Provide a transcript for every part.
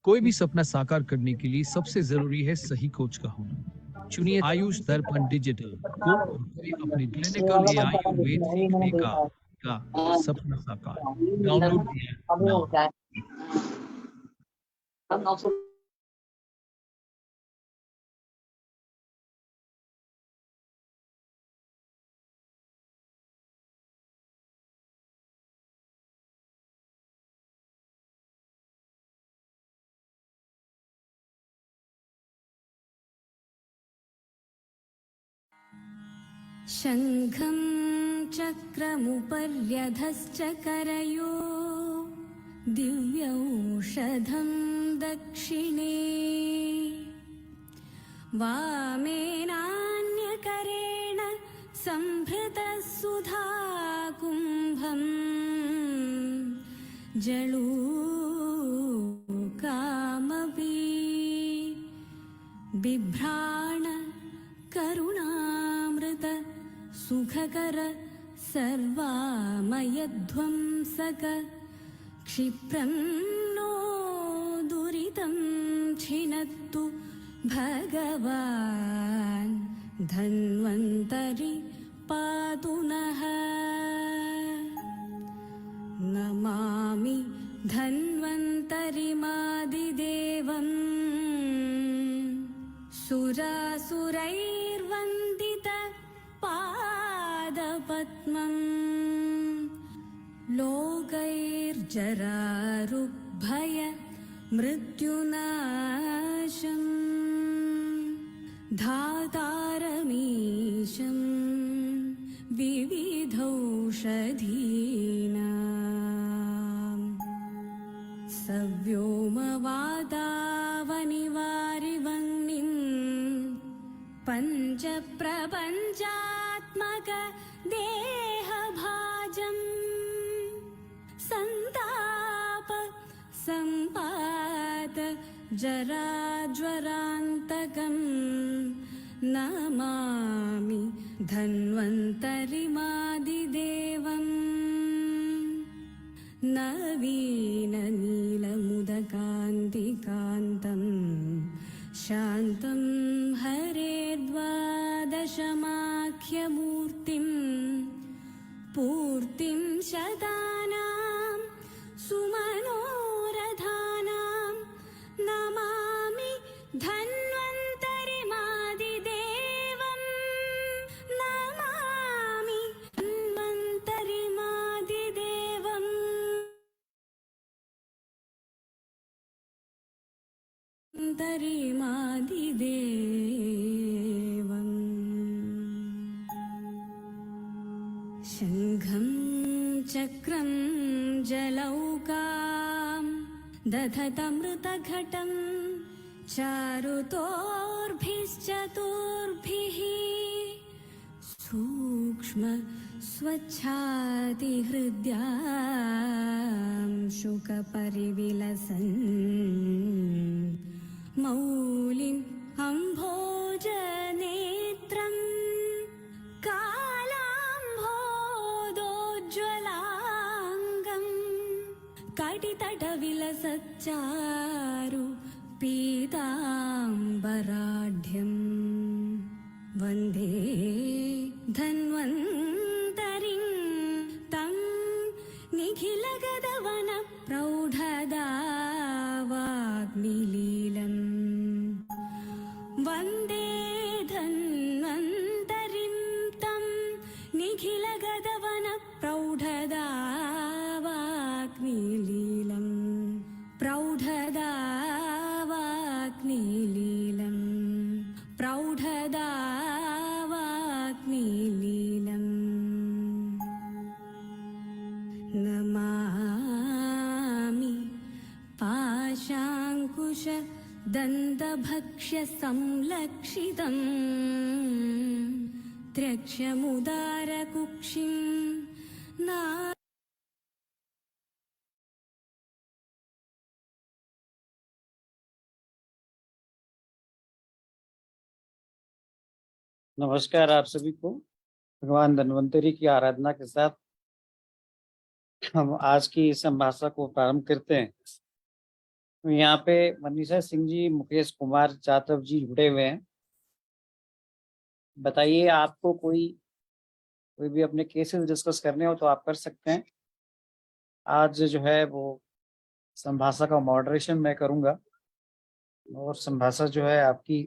कोई भी सपना साकार करने के लिए सबसे जरूरी है सही कोच का होना। चुनिए आयुष दर्पण डिजिटल को और करें अपने क्लिनिकल आयुर्वेद सीखने का सपना साकार। Download the app now। शङ्खं चक्रमुपर्यधश्च करयो दिव्यौषधं दक्षिणे वामेनान्यकरेण संभृतः सुधाकुम्भम् जलूकामपि बिभ्राण करुणामृत सुखकर सर्वामयध्वंसक क्षिप्रं नो दुरितं छिनत्तु भगवान् धन्वन्तरि पातु नः। नमामि धन्वन्तरिमादिदेवम् सुरासुरैर्वन्दित पादपद्मम् लोकैर्जरारुग्भय मृत्युनाशम् धातारमीशं विविधौषधीनाम् सव्योमवादावनिवारिवह्निम् पञ्चप्रपञ्चात्मक देहभाजम् सन्ताप सम्पात जराज्वरान्तकम् नमामि धन्वन्तरिमादिदेवम्। नवीननीलमुदकान्तिकान्तम् शान्तं हरेर्द्वादशमाख्यमूर्तिं पूर्तिं शतानां सुमनोरथानां नमामि धन्वन्तरिमादिदेवम्। नमामि धन्वन्तरिमादिदेवम्। धन्वन्तरिमादिदेवम्। शङ्खं चक्रं जलौकां दधतमृतघटं चारुतोर्भिश्चतुर्भिः सूक्ष्म स्वच्छातिहृद्यां शुकपरिविलसन् मौलिम् अम्भोजनेत्रम् कालाम्भोदोज्ज्वलाङ्गम् कटितटविलसच्चारु पीताम्बराढ्यम् वन्दे धन्वन्तरिं तं निखिलगदवनप्रौढदावाग्निलीलम् वन्दे धन्वन्तरिं तं निखिलगदवनप्रौढदावाग्निलीलम् प्रौढदावाग्निलीलम् प्रौढदावाग्निलीलम्। नमामि पाशाङ्कुश दन्तभक्ष्य संलक्षितम् त्र्यक्षमुदारकुक्षिं ना नमस्कार आप सभी को। भगवान धन्वंतरी की आराधना के साथ हम आज की इस संभाषा को प्रारंभ करते हैं। तो यहाँ पे मनीषा सिंह जी, मुकेश कुमार जाधव जी जुड़े हुए हैं। बताइए, आपको कोई भी अपने केसेस डिस्कस करने हो तो आप कर सकते हैं। आज जो है वो संभाषा का मॉडरेशन मैं करूँगा, और संभाषा जो है आपकी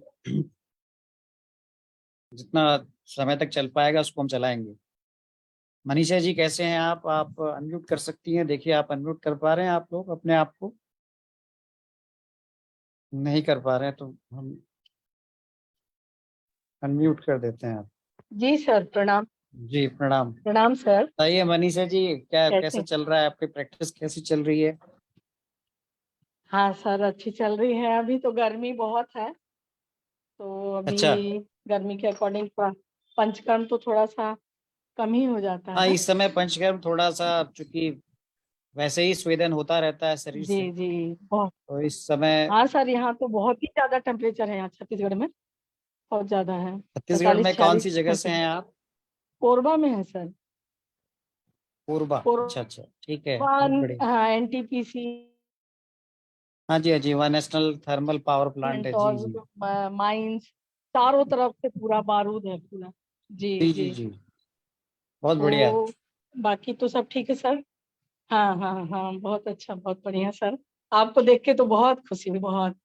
जितना समय तक चल पाएगा उसको हम चलाएंगे। मनीषा जी कैसे हैं आप अनम्यूट कर सकती हैं। देखिए, आप अनम्यूट कर पा रहे हैं आप लोग अपने आप को? नहीं कर पा रहे हैं तो हम अनम्यूट कर देते हैं आप। जी सर, प्रणाम। जी प्रणाम। प्रणाम सर। बताइए मनीषा जी, क्या कैसे कैसे? चल रहा है, आपकी प्रैक्टिस कैसी चल रही है? हाँ सर, अच्छी चल रही है। अभी तो गर्मी बहुत है, तो अच्छा। अभी गर्मी के अकॉर्डिंग पंचकर्म तो थोड़ा सा कम ही हो जाता हाँ, है। इस समय पंचकर्म थोड़ा सा, चूंकि वैसे ही स्वेदन होता रहता है शरीर से, जी जी, बहुत। तो इस समय हाँ सर, यहाँ तो बहुत ही ज्यादा टेम्परेचर है, यहाँ छत्तीसगढ़ में बहुत ज्यादा है। छत्तीसगढ़ में पैंतालीस कौन सी 46 जगह से हैं आप? कोरबा में है सर। कोरबा। अच्छा अच्छा, ठीक है, बहुत बढ़िया। हाँ, एनटीपीसी हाँ जी, हाँ जी, वहाँ नेशनल थर्मल पावर प्लांट है। जी जी। और माइंस, चारों तरफ से पूरा बारूद है पूरा। जी जी जी जी। जी, बहुत बढ़िया। तो बाकी तो सब ठीक है सर। हाँ हाँ हाँ, बहुत अच्छा, बहुत बढ़िया सर। आपको देख के तो बहुत खुशी हुई, बहुत।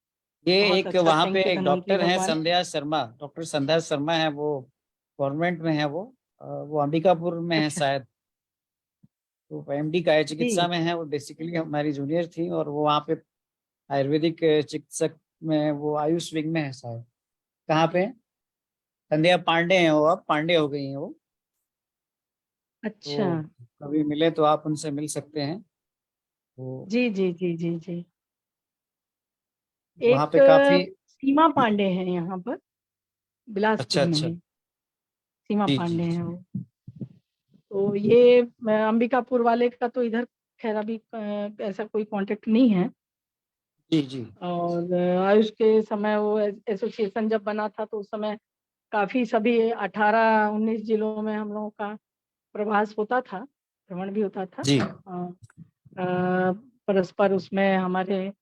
ये बहुत एक अच्छा, वहाँ पे थैंक यू एक धन्वंतरी डॉक्टर हैं, भगवान। संध्या शर्मा, डॉक्टर संध्या शर्मा है, वो गवर्नमेंट में है, वो अंबिकापुर में है अच्छा। शायद। तो एमडी का है, चिकित्सा जी। में है वो, बेसिकली हमारी जूनियर थी, और वो वहाँ पे आयुर्वेदिक चिकित्सक में, वो आयुष विंग में है शायद। कहाँ पे? संध्या पांडे हैं वो, अब पांडे हो गई हैं वो। अच्छा। तो कभी मिले तो आप उनसे मिल सकते हैं। तो जी जी जी जी जी। वहाँ एक पे काफी। सीमा पांडे हैं यहाँ पर, अच्छा बिलासपुर में अच्छा। है। सीमा जी जी पांडे हैं जी वो। तो ये अंबिकापुर वाले का तो इधर खैर अभी ऐसा कोई कांटेक्ट नहीं है। जी जी और आयुष के समय वो एसोसिएशन जब बना था तो उस समय काफी सभी 18-19 जिलों में हम लोगों का प्रवास होता था, भ्रमण भी होता था। जी परस्पर उसमें हमारे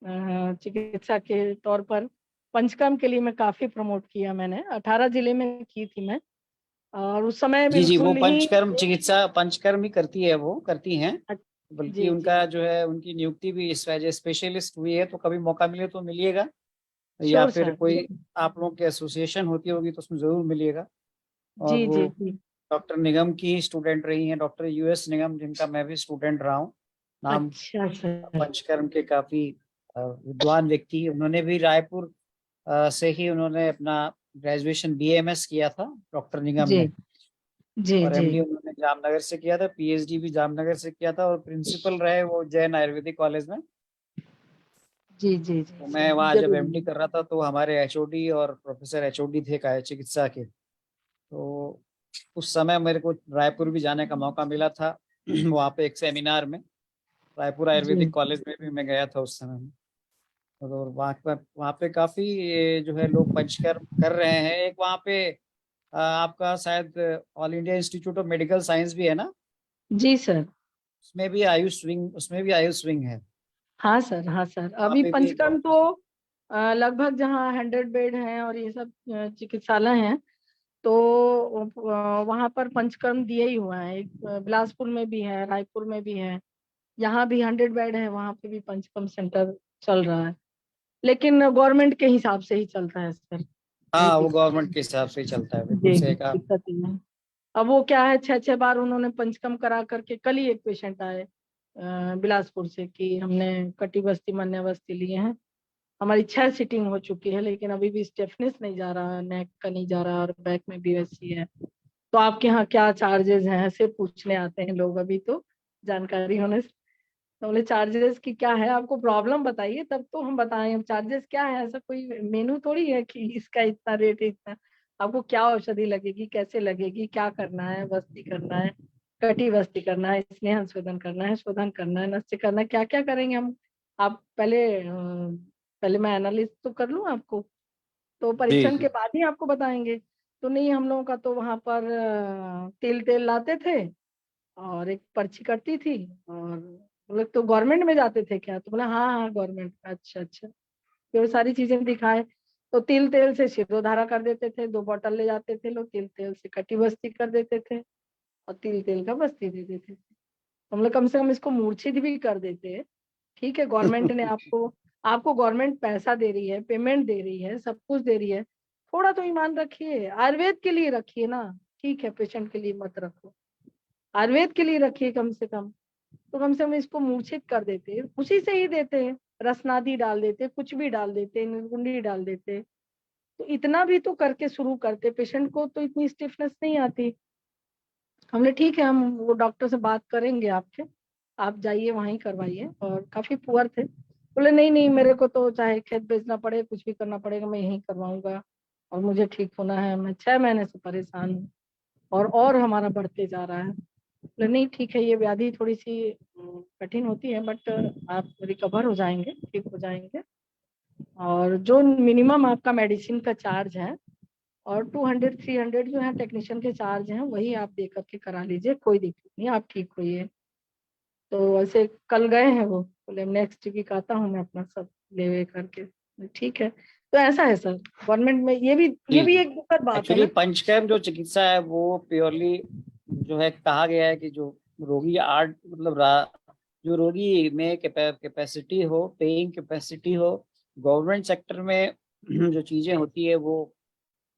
चिकित्सा के तौर पर पंचकर्म के लिए मैं काफी प्रमोट किया, मैंने 18 जिले में की थी मैं। और उस समय जी जी, वो बिल्कुल ही पंचकर्म चिकित्सा, पंचकर्म ही करती है, वो करती हैं। बल्कि जी जी। उनका जो है, उनकी नियुक्ति भी इस वजह स्पेशलिस्ट हुई है, तो कभी मौका मिले तो मिलिएगा, या श्योर फिर सर। कोई आप लोगों की एसोसिएशन होती होगी तो उसमें जरूर मिलिएगा। और जी वो जी जी। डॉक्टर निगम की स्टूडेंट रही हैं, डॉक्टर यूएस निगम, जिनका मैं भी स्टूडेंट रहा हूँ। नाम अच्छा सर। पंचकर्म के काफी विद्वान व्यक्ति, उन्होंने भी रायपुर से ही उन्होंने अपना ग्रेजुएशन बीएमएस किया था, डॉक्टर निगम जी ने। जी और जी एमडी उन्होंने जामनगर से किया था, पीएचडी भी जामनगर से किया था, और प्रिंसिपल रहे वो जैन आयुर्वेदिक कॉलेज में। जी जी तो जी मैं वहाँ जब जरूर। एमडी कर रहा था तो हमारे एचओडी और प्रोफेसर एचओडी थे काय चिकित्सा के। तो उस समय मेरे को रायपुर भी जाने का मौका मिला था वहाँ पे एक सेमिनार में, रायपुर जी आयुर्वेदिक कॉलेज में भी मैं गया था उस समय में। और वहाँ पे काफी जो है लोग पंचकर्म कर रहे हैं। एक वहाँ पे आपका शायद all India institute of medical science भी है ना? जी सर। उसमें भी आयुष विंग है। हाँ सर, हाँ सर, वहाँ अभी पे भी एक पंचकर्म डॉक्टर। तो लगभग जहाँ 100 बेड हैं और ये सब चिकित्सालय हैं, तो वहाँ पर पंचकर्म दिए ही हुआ है। एक बिलासपुर में भी है, रायपुर में भी है, यहाँ भी 100 बेड है, वहाँ पे भी पंचकर्म सेंटर चल रहा है। लेकिन गवर्नमेंट के हिसाब से ही चलता है सर, कोई हाँ, वो दिक्कत गवर्नमेंट के हिसाब से ही चलता है, बिल्कुल जी सही कहा आपने। दिक्कत नहीं है। अब वो क्या है, 6-6 बार उन्होंने पंचकर्म करा करके, कल ही एक पेशेंट आए बिलासपुर से कि हमने कटी बस्ती मन्य बस्ती लिए हैं, हमारी 6 सीटिंग हो चुकी है, लेकिन अभी भी स्टेफनेस नहीं जा रहा, नेक का नहीं जा रहा और बैक में भी वैसी है। तो आपके यहाँ क्या चार्जेस हैं, ऐसे पूछने आते हैं लोग अभी तो, जानकारी होने से। तो बोले चार्जेस की क्या है, आपको प्रॉब्लम बताइए तब तो हम बताएं अब चार्जेस क्या है। ऐसा कोई मेनू थोड़ी है कि इसका इतना रेट है, इतना। आपको क्या औषधि लगेगी, कैसे लगेगी, क्या करना है, बस्ती करना है, कटी बस्ती करना है, स्नेहन शोधन करना है, शोधन करना है, नस्य करना है, क्या क्या करेंगे हम। आप पहले मैं एनालिस्ट तो कर लूँ आपको, तो जी परीक्षण के जी बाद ही आपको बताएंगे। तो नहीं, हम लोगों का तो वहां पर तिल तेल लाते थे और एक पर्ची कटती थी और हम लोग तो गवर्नमेंट में जाते थे क्या? तो बोला हाँ हाँ गवर्नमेंट। अच्छा अच्छा। फिर वो सारी चीजें दिखाए, तो तिल तेल से शिरोधारा कर देते थे, 2 बॉटल ले जाते थे लोग, तिल तेल से कटी बस्ती कर देते थे और तिल तेल का बस्ती दे देते थे। हम लोग कम से कम इसको मूर्छित भी कर देते। ठीक है, गवर्नमेंट ने आपको आपको गवर्नमेंट पैसा दे रही है, पेमेंट दे रही है, सब कुछ दे रही है, थोड़ा तो ईमान रखिए, आयुर्वेद के लिए रखिए ना। ठीक है, पेशेंट के लिए मत रखो, आयुर्वेद के लिए रखिए कम से कम। तो कम से कम इसको मूर्छित कर देते, उसी से ही देते हैं, रसनादी डाल देते, कुछ भी डाल देते, निर्गुंडी डाल देते। तो इतना भी तो करके शुरू करते, पेशेंट को तो इतनी स्टिफनेस नहीं आती। हमने ठीक है, हम वो डॉक्टर से बात करेंगे आपके, आप जाइए वहीं करवाइए। और काफी पुअर थे, बोले नहीं नहीं मेरे को तो चाहे खेत बेचना पड़े, कुछ भी करना पड़ेगा, मैं यहीं करवाऊंगा और मुझे ठीक होना है, मैं 6 महीने से परेशान हूँ और हमारा बढ़ते जा रहा है। बोले नहीं ठीक है, ये व्याधि थोड़ी सी कठिन होती है, बट आप रिकवर हो जाएंगे, ठीक हो जाएंगे। और जो मिनिमम आपका मेडिसिन का चार्ज है और 200-300 जो है टेक्नीशियन के चार्ज हैं, वही आप दे करके करा लीजिए, कोई दिक्कत नहीं, आप ठीक होइए। तो ऐसे कल गए हैं वो, बोले नेक्स्ट वीक आता हूँ मैं अपना सब ले करके। ठीक है, तो ऐसा है सर गवर्नमेंट में, ये भी एक दुखद बात है एक्चुअली ना। पंचकर्म जो चिकित्सा है वो प्योरली जो है, कहा गया है कि जो रोगी आर्ट मतलब जो रोगी में कैपेसिटी हो, पेइंग कैपेसिटी हो, गवर्नमेंट सेक्टर में जो चीजें होती है वो,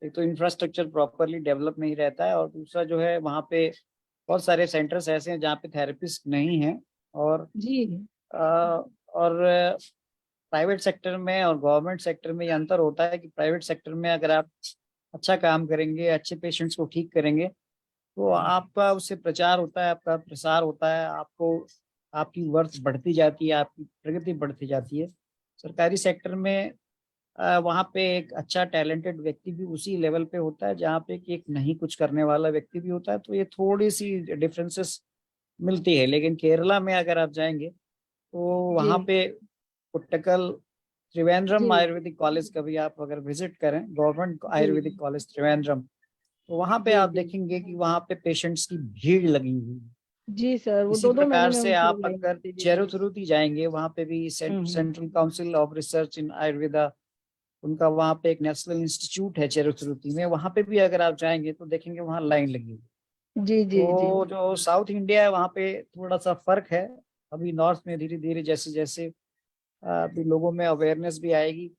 एक तो इंफ्रास्ट्रक्चर प्रॉपरली डेवलप नहीं रहता है, और दूसरा जो है वहाँ पे बहुत सारे सेंटर्स ऐसे हैं जहाँ पे थेरेपिस्ट नहीं हैं। और जी और प्राइवेट सेक्टर में और गवर्नमेंट सेक्टर में ये अंतर होता है कि प्राइवेट सेक्टर में अगर आप अच्छा काम करेंगे, अच्छे पेशेंट्स को ठीक करेंगे, तो आपका उससे प्रचार होता है, आपका प्रसार होता है, आपको आपकी वर्थ बढ़ती जाती है, आपकी प्रगति बढ़ती जाती है। सरकारी सेक्टर में वहाँ पे एक अच्छा टैलेंटेड व्यक्ति भी उसी लेवल पे होता है जहाँ पे कि एक नहीं कुछ करने वाला व्यक्ति भी होता है, तो ये थोड़ी सी डिफरेंसेस मिलती है। लेकिन केरला में अगर आप जाएंगे तो जी वहाँ पे कुट्टकल जी त्रिवेंद्रम आयुर्वेदिक कॉलेज का भी आप अगर विजिट करें, गवर्नमेंट जी आयुर्वेदिक कॉलेज त्रिवेंद्रम, तो वहाँ पे जी आप जी देखेंगे कि वहाँ पे पेशेंट्स की भीड़ लगी हुई है। जी सर, वो इसी 2-2 महीने प्रकार में से उनकी आप लाइन अगर लगती थी। चेरुथुरुती जाएंगे, वहाँ पे भी हम्म। Central Council of Research in Ayurveda, उनका वहाँ पे एक नेशनल इंस्टीट्यूट है चेरुथुरुती में, वहाँ पे भी अगर आप जाएंगे तो देखेंगे वहाँ लाइन लगी हुई है। जी जी जी तो जो साउथ इंडिया है वहाँ पे थोड़ा सा फर्क है। अभी नॉर्थ में धीरे धीरे जैसे जैसे अभी लोगों में अवेयरनेस भी आएगी,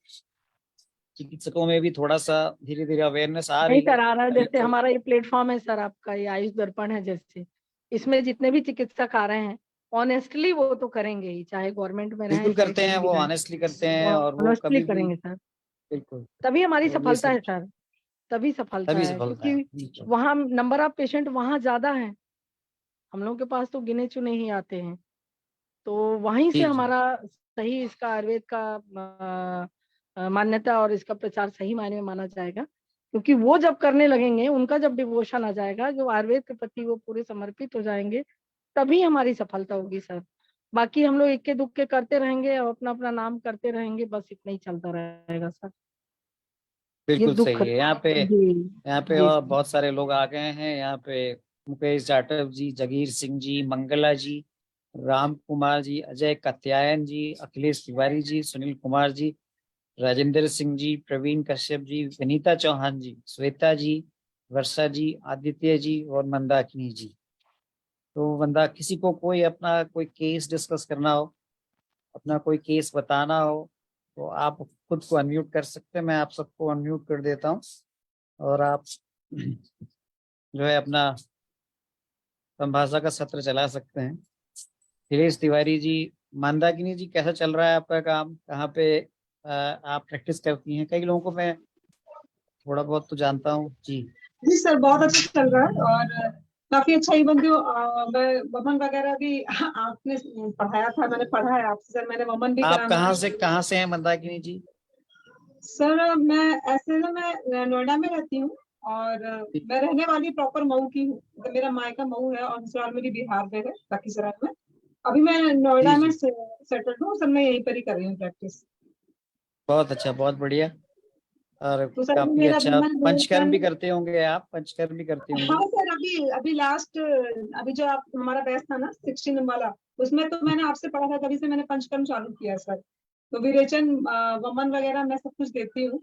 चिकित्सकों में भी थोड़ा सा धीरे धीरे अवेयरनेस आ नहीं रही है। सर, आ रहा है, पहले जैसे तो हमारा ये प्लेटफॉर्म है सर, आपका ये आयुष दर्पण है, जैसे इसमें जितने भी चिकित्सक आ रहे हैं ऑनेस्टली वो तो करेंगे ही, चाहे गवर्नमेंट में रहें बिल्कुल चाहे करते हैं, कहीं भी वो रहें, ऑनेस्टली करते वो हैं, और वो ऑनेस्टली कभी भी करेंगे सर। बिल्कुल। तभी हमारी तो ये सफलता सब है सर, तभी सफलता तभी है, सफलता है। क्योंकि वहाँ नंबर ऑफ पेशेंट वहाँ ज्यादा है, हम लोगों के पास तो गिने चुने ही आते हैं। तो वहीं से जी जी हमारा सही इसका आयुर्वेद का मान्यता और इसका प्रचार सही मायने में माना जाएगा, क्योंकि वो जब करने लगेंगे, उनका जब डिवोशन आ जाएगा, जो आयुर्वेद के प्रति वो पूरे समर्पित हो जाएंगे, तभी हमारी सफलता होगी सर। बाकी हम लोग इक्के दुक्के करते रहेंगे और अपना अपना नाम करते रहेंगे, बस इतना ही चलता रहेगा सर। ये बिल्कुल दुख। सही है। जी यहाँ पे जी और सर। बहुत सारे लोग आ गए हैं यहाँ पे। मुकेश जाटव जी, जगीर सिंह जी, मंगला जी, राम कुमार जी, अजय कात्यायन जी, अखिलेश तिवारी जी, सुनील कुमार जी, राजेंद्र सिंह जी, प्रवीण कश्यप जी, विनीता चौहान जी, श्वेता जी, वर्षा जी, आदित्य जी और मंदाकिनी जी। तो बंदा किसी को कोई अपना कोई केस डिस्कस करना हो, अपना कोई केस बताना हो, तो आप खुद को अनम्यूट कर सकते हैं। मैं आप सबको अनम्यूट कर देता हूँ और आप जो है अपना संभाषा का सत्र चला सकते हैं। अखिलेश तिवारी जी, मंदाकिनी जी, कैसा चल रहा है आपका काम? कहाँ पे आप प्रैक्टिस करती हैं? कई लोगों को मैं थोड़ा बहुत तो जानता हूँ जी। जी सर, बहुत अच्छा चल रहा है और काफी अच्छा। इवन जो वमन वगैरह भी आपने पढ़ाया था, मैंने पढ़ा है आपसे सर, मैंने वमन भी आप करा मैंने। कहाँ से हैं मंदाकिनी जी? सर मैं ऐसे ना, मैं नोएडा में रहती हूँ और मैं रहने वाली प्रॉपर मऊ की हूँ, तो मेरा मायका मऊ है और ससुराल मेरी बिहार में है, लखीसराय में। अभी मैं जी नोएडा में जी, सेटल्ड हूँ सर, मैं यहीं पर ही कर रही हूँ प्रैक्टिस। बहुत अच्छा, बहुत बढ़िया। और तो सर काफी मेरा अच्छा, वुमन पंचकर्म भी करते होंगे आप, पंचकर्म भी करते हाँ होंगे। सर, अभी अभी लास्ट, अभी जो आप हमारा बैच था ना 16 वाला, उसमें तो मैंने आपसे पढ़ा था, तभी से मैंने पंचकर्म चालू किया है सर। तो विरेचन, वमन वगैरह मैं सब कुछ देती हूँ,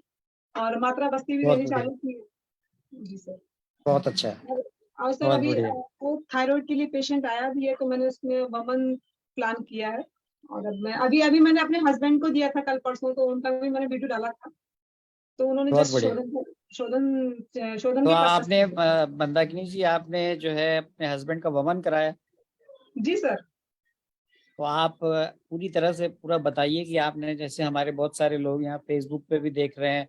और मात्रा बस्ती भी बहुत देनी बढ़िया, चालू की है। जी सर। बहुत अच्छा है, और सर बहुत अभी बढ़िया। वो थायराइड के लिए पेशेंट आया भी है, तो मैंने उसमें वमन प्लान किया है। और अब मैं अभी अभी मैंने अपने हस्बैंड को दिया था कल परसों, तो उनका भी मैंने वीडियो डाला था, तो उन्होंने बहुत जस्ट बढ़िया। शोधन शोधन तो के पर्पस आपने से। मंदाकिनी जी, आपने जो है अपने हस्बैंड का वमन कराया, जी सर। तो आप पूरी तरह से पूरा बताइए कि आपने, जैसे हमारे बहुत सारे लोग यहाँ फेसबुक पे भी देख रहे हैं,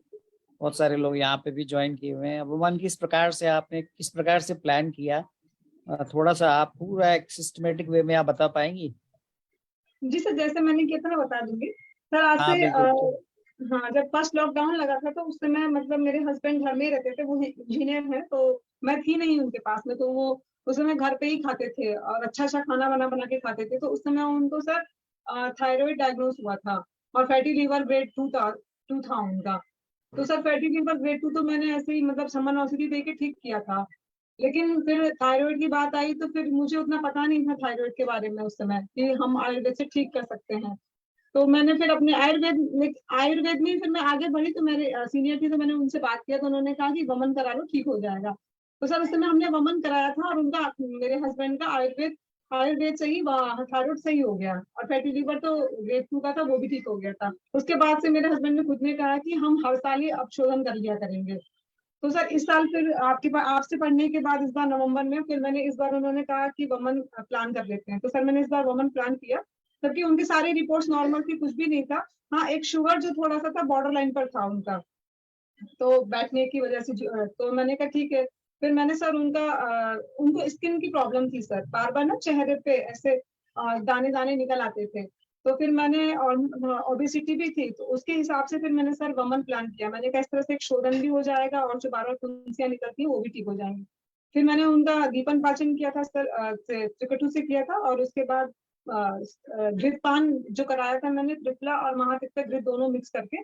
बहुत सारे लोग यहाँ पे भी ज्वाइन किए हुए हैं, वमन किस प्रकार से आपने, किस प्रकार से प्लान किया, थोड़ा सा आप पूरा एक सिस्टमेटिक वे में आप बता पाएंगी? जी सर, जैसे मैंने किया था मैं बता दूंगी सर। आज हाँ से बिल्कुल। हाँ, जब फर्स्ट लॉकडाउन लगा था तो उस समय मतलब मेरे हस्बैंड घर में ही रहते थे, वो इंजीनियर हैं, तो मैं थी नहीं उनके पास में, तो वो उस समय घर पे ही खाते थे और अच्छा अच्छा खाना बना के खाते थे। तो उस समय उनको सर थायराइड डायग्नोस हुआ था, और फैटी लीवर ग्रेड 2 था उनका। तो सर फैटी लीवर ग्रेड 2 तो मैंने ऐसे ही मतलब समन औषधि दे के ठीक किया था, लेकिन फिर थायराइड की बात आई तो फिर मुझे उतना पता नहीं था थायराइड के बारे में उस समय कि हम आयुर्वेद से ठीक कर सकते हैं। तो मैंने फिर अपने आयुर्वेद में फिर मैं आगे बढ़ी, तो मेरे सीनियर थी, तो मैंने उनसे बात किया, तो उन्होंने कहा कि वमन करा लो, ठीक हो जाएगा। तो सर उस समय हमने वमन कराया था, और उनका, मेरे हस्बैंड का आयुर्वेद आयुर्वेद से ही थायराइड सही हो गया, और फैटी लीवर तो ग्रेड 2 का था, वो भी ठीक हो गया था। उसके बाद से मेरे हस्बैंड ने खुद ने कहा कि हम हर साल ही अपशोधन कर लिया करेंगे। तो सर इस साल फिर आपके पास, आपसे पढ़ने के बाद इस बार नवंबर में फिर मैंने, इस बार उन्होंने कहा कि वमन प्लान कर लेते हैं, तो सर मैंने इस बार वमन प्लान किया, जबकि उनकी सारी रिपोर्ट्स नॉर्मल थी, कुछ भी नहीं था। हाँ, एक शुगर जो थोड़ा सा था बॉर्डर लाइन पर था उनका, तो बैठने की वजह से तो मैंने कहा ठीक है। फिर मैंने सर उनको स्किन की प्रॉब्लम थी सर, बार बार ना चेहरे पे ऐसे दाने दाने निकल आते थे। तो फिर मैंने, और ओबेसिटी भी थी, तो उसके हिसाब से फिर मैंने सर वमन प्लान किया। मैंने कहा इस तरह से एक शोधन भी हो जाएगा, और जो बार बार फुंसियाँ निकलती है वो भी ठीक हो जाएंगी। फिर मैंने उनका दीपन पाचन किया था सर, त्रिकटु से किया था, और उसके बाद घृतपान जो कराया था मैंने, त्रिफला और महापित्त घृत दोनों मिक्स करके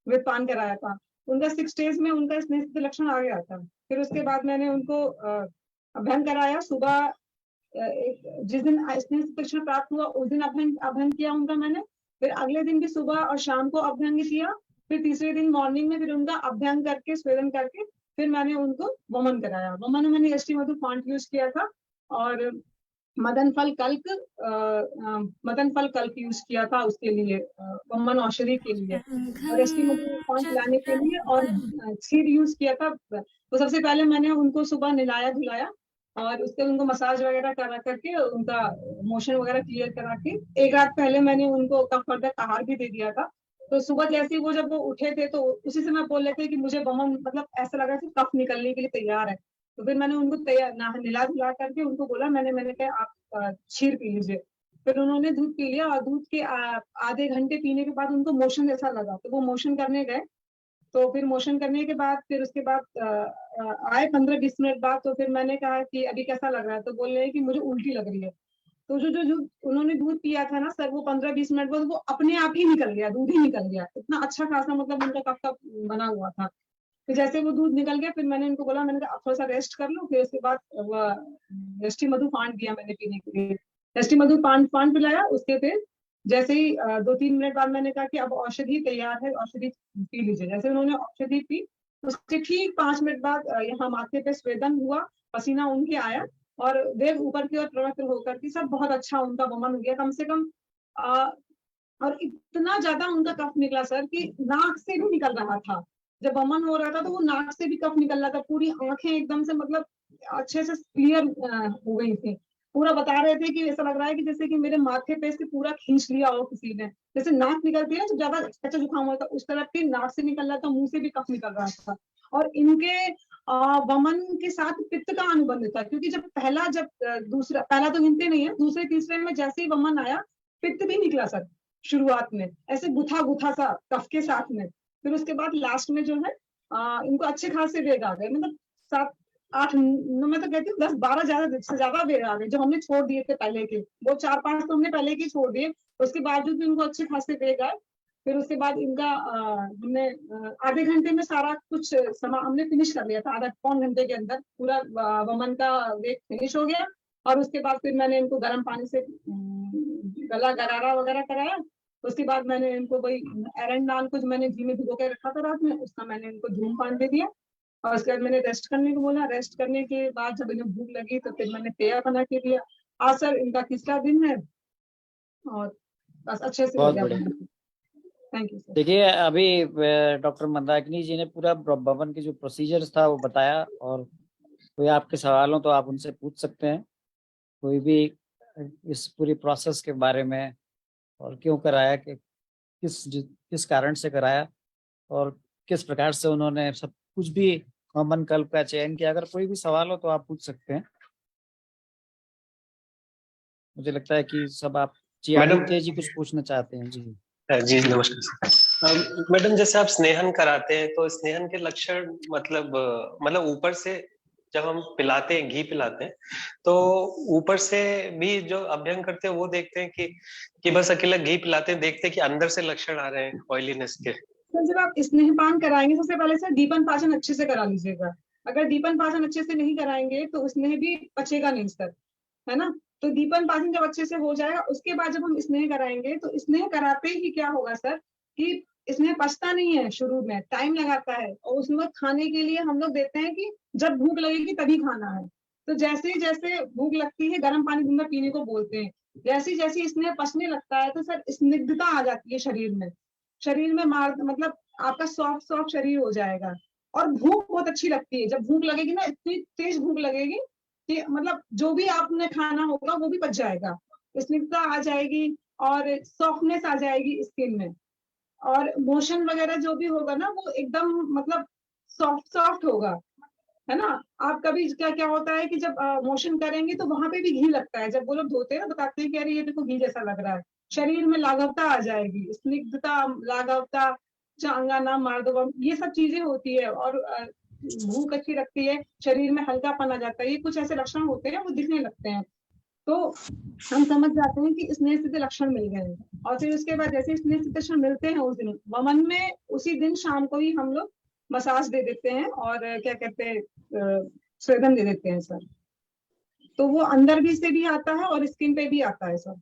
घृतपान कराया था। उनका 6 डेज में उनका स्नेह लक्षण आ गया था। फिर उसके बाद मैंने उनको अभ्यंग कराया सुबह, जिस दिन स्नेह लक्षण प्राप्त हुआ उस दिन अभ्यंग अभ्यंग किया उनका मैंने। फिर अगले दिन भी सुबह और शाम को अभ्यंग किया। फिर तीसरे दिन मॉर्निंग में फिर उनका अभ्यंग करके स्वेदन करके फिर मैंने उनको वमन कराया। वमन में मैंने यष्टि मधु फॉन्ट यूज किया था, और मदन फल कल्क यूज किया था उसके लिए, वमन औषधि के लिए, और यष्टि मधु फॉन्ट लाने के लिए, और क्षीर यूज किया था। तो सबसे पहले मैंने उनको सुबह नहलाया धुलाया, और उसके उनको मसाज वगैरह करा करके उनका मोशन वगैरह क्लियर करा के, एक रात पहले मैंने उनको कफवर्धक आहार भी दे दिया था। तो सुबह जैसे ही वो जब वो उठे थे, तो उसी समय बोल रहे थे कि मुझे वमन, मतलब ऐसा लगा कि कफ निकलने के लिए तैयार है। तो फिर मैंने उनको तैयार नहला धुला करके उनको बोला, मैंने कहा आप क्षीर पी लीजिए। फिर उन्होंने दूध पी लिया, और दूध के आधे घंटे पीने के बाद उनको मोशन जैसा लगा, तो वो मोशन करने गए। तो फिर मोशन करने के बाद फिर उसके बाद आए 15-20 मिनट बाद। तो फिर मैंने कहा कि अभी कैसा लग रहा है, तो बोल रहे हैं कि मुझे उल्टी लग रही है। तो जो उन्होंने दूध पिया था ना सर, वो 15-20 मिनट बाद वो अपने आप ही निकल गया, दूध ही निकल गया, इतना अच्छा खासा मतलब उनका कफ कफ बना हुआ था। फिर जैसे वो दूध निकल गया, फिर मैंने उनको बोला, मैंने कहा थोड़ा सा रेस्ट कर लो। फिर उसके बाद यष्टि मधु पान दिया मैंने पीने के लिए, यष्टि मधु पान पिलाया। उसके फिर जैसे ही 2-3 मिनट बाद मैंने कहा कि अब औषधि तैयार है, औषधि पी लीजिए। जैसे उन्होंने औषधि पी, उसके ठीक 5 मिनट बाद यहाँ माथे पे स्वेदन हुआ, पसीना उनके आया, और वेग ऊपर की ओर प्रवृत्त होकर के सब बहुत अच्छा उनका वमन हो गया। कम से कम और इतना ज्यादा उनका कफ निकला सर कि नाक से भी निकल रहा था। जब वमन हो रहा था तो वो नाक से भी कफ निकल रहा था, पूरी आंखें एकदम से मतलब अच्छे से क्लियर हो गई थी। पूरा बता रहे थे कि ऐसा लग रहा है कि जैसे कि मेरे माथे पे से पूरा खींच लिया हो किसी ने, जैसे नाक निकलती है ना जब ज्यादा अच्छा जुकाम होता है, उस तरह की नाक से निकल रहा था, मुंह से भी कफ निकल रहा था। और इनके वमन के साथ पित्त का अनुबंध था, क्योंकि जब दूसरा, पहला तो गिनते नहीं है, दूसरे तीसरे में जैसे ही वमन आया पित्त भी निकला सर, शुरुआत में ऐसे गुथा गुथा सा कफ के साथ में। फिर उसके बाद लास्ट में जो है इनको अच्छे खासे वेग आ गए, मतलब 7-8 मैं तो कहती हूँ 10-12 ज्यादा से ज्यादा वेग आ गए। जो हमने छोड़ दिए थे पहले के, वो 4-5 तो हमने पहले के छोड़ दिए, उसके बावजूद भी उनको अच्छे खासे वेग आए। फिर उसके बाद इनका हमने आधे घंटे में सारा कुछ हमने फिनिश कर लिया था, आधा पौन घंटे के अंदर पूरा वमन का वेट फिनिश हो गया। और उसके बाद फिर मैंने इनको गर्म पानी से गला गरारा वगैरह कराया। उसके बाद मैंने इनको वही एरंडाल को जो मैंने घी में भिगो के रखा था रात में, उसका मैंने इनको धूमपान दे दिया। और उसके बाद मैंने रेस्ट करने को बोला। रेस्ट करने के बाद जब इन्हें भूख लगी तो फिर मैंने पेय बना के दिया। आज सर इनका तीसरा दिन है और बस अच्छे से हो बहुत गया। बढ़िया। Thank you sir. देखिए अभी डॉक्टर मंदाकिनी जी ने पूरा भवन के जो प्रोसीजर्स था वो बताया, और कोई आपके सवाल हो तो आप उनसे पूछ सकते हैं, कोई भी इस पूरी प्रोसेस के बारे में, और क्यों कराया, कि किस कारण से कराया, और किस प्रकार से उन्होंने सब कुछ भी वमन कल्प का चयन किया। अगर कोई भी सवाल हो तो आप पूछ सकते हैं। मुझे लगता है कि सब आप जी मैडम आदित्य जी कुछ पूछना चाहते हैं। जी जी नमस्कार सर। मैडम जैसे आप स्नेहन कराते हैं तो स्नेहन के लक्षण मतलब ऊपर से जब हम पिलाते हैं, घी पिलाते हैं, तो ऊपर से भी जो अभ्यंग करते हैं वो देखते हैं कि बस अकेला घी पिलाते हैं, देखते हैं कि अंदर से लक्षण आ रहे हैं ऑयलीनेस के? तो जब आप स्नेहपान कराएंगे सबसे पहले सर दीपन पाचन अच्छे से करा लीजिएगा। अगर दीपन पाचन अच्छे से नहीं कराएंगे तो स्नेह भी पचेगा नहीं सर, है ना। तो दीपन पाचन जब अच्छे से हो जाएगा उसके बाद जब हम स्नेह कराएंगे, तो स्नेह कराते ही क्या होगा सर कि स्नेह पचता नहीं है, शुरू में टाइम लगाता है। और उसमें खाने के लिए हम लोग देते हैं कि जब भूख लगेगी तभी खाना है। तो जैसे ही जैसे भूख लगती है गर्म पानी दिन में पीने को बोलते हैं। जैसे जैसे स्नेह पचने लगता है तो सर स्निग्धता आ जाती है शरीर में मतलब आपका सॉफ्ट सॉफ्ट शरीर हो जाएगा। और भूख बहुत अच्छी लगती है। जब भूख लगेगी ना, इतनी तेज भूख लगेगी कि मतलब जो भी आपने खाना होगा वो भी पच जाएगा। स्निग्धता आ जाएगी और सॉफ्टनेस आ जाएगी स्किन में। और मोशन वगैरह जो भी होगा ना वो एकदम मतलब सॉफ्ट सॉफ्ट होगा, है ना। आप कभी क्या क्या होता है कि जब मोशन करेंगे तो वहां पे भी घी लगता है। जब वो लोग धोते हैं ना बताते हैं कि अरे ये देखो घी जैसा लग रहा है। शरीर में लाघवता आ जाएगी, स्निग्धता, लाघवता, चांगाना, मार्दवम, ये सब चीजें होती है। और भूख अच्छी लगती है, शरीर में हल्कापन आ जाता है। ये कुछ ऐसे लक्षण होते हैं वो दिखने लगते हैं, तो हम समझ जाते हैं कि स्नेह सिद्ध लक्षण मिल गए हैं। और फिर उसके बाद जैसे स्नेह सिद्ध लक्षण मिलते हैं उस दिन वमन में, उसी दिन शाम को ही हम लोग मसाज दे देते हैं और क्या कहते हैं स्वेदन दे देते हैं सर। तो वो अंदर भी से भी आता है और स्किन पे भी आता है सर।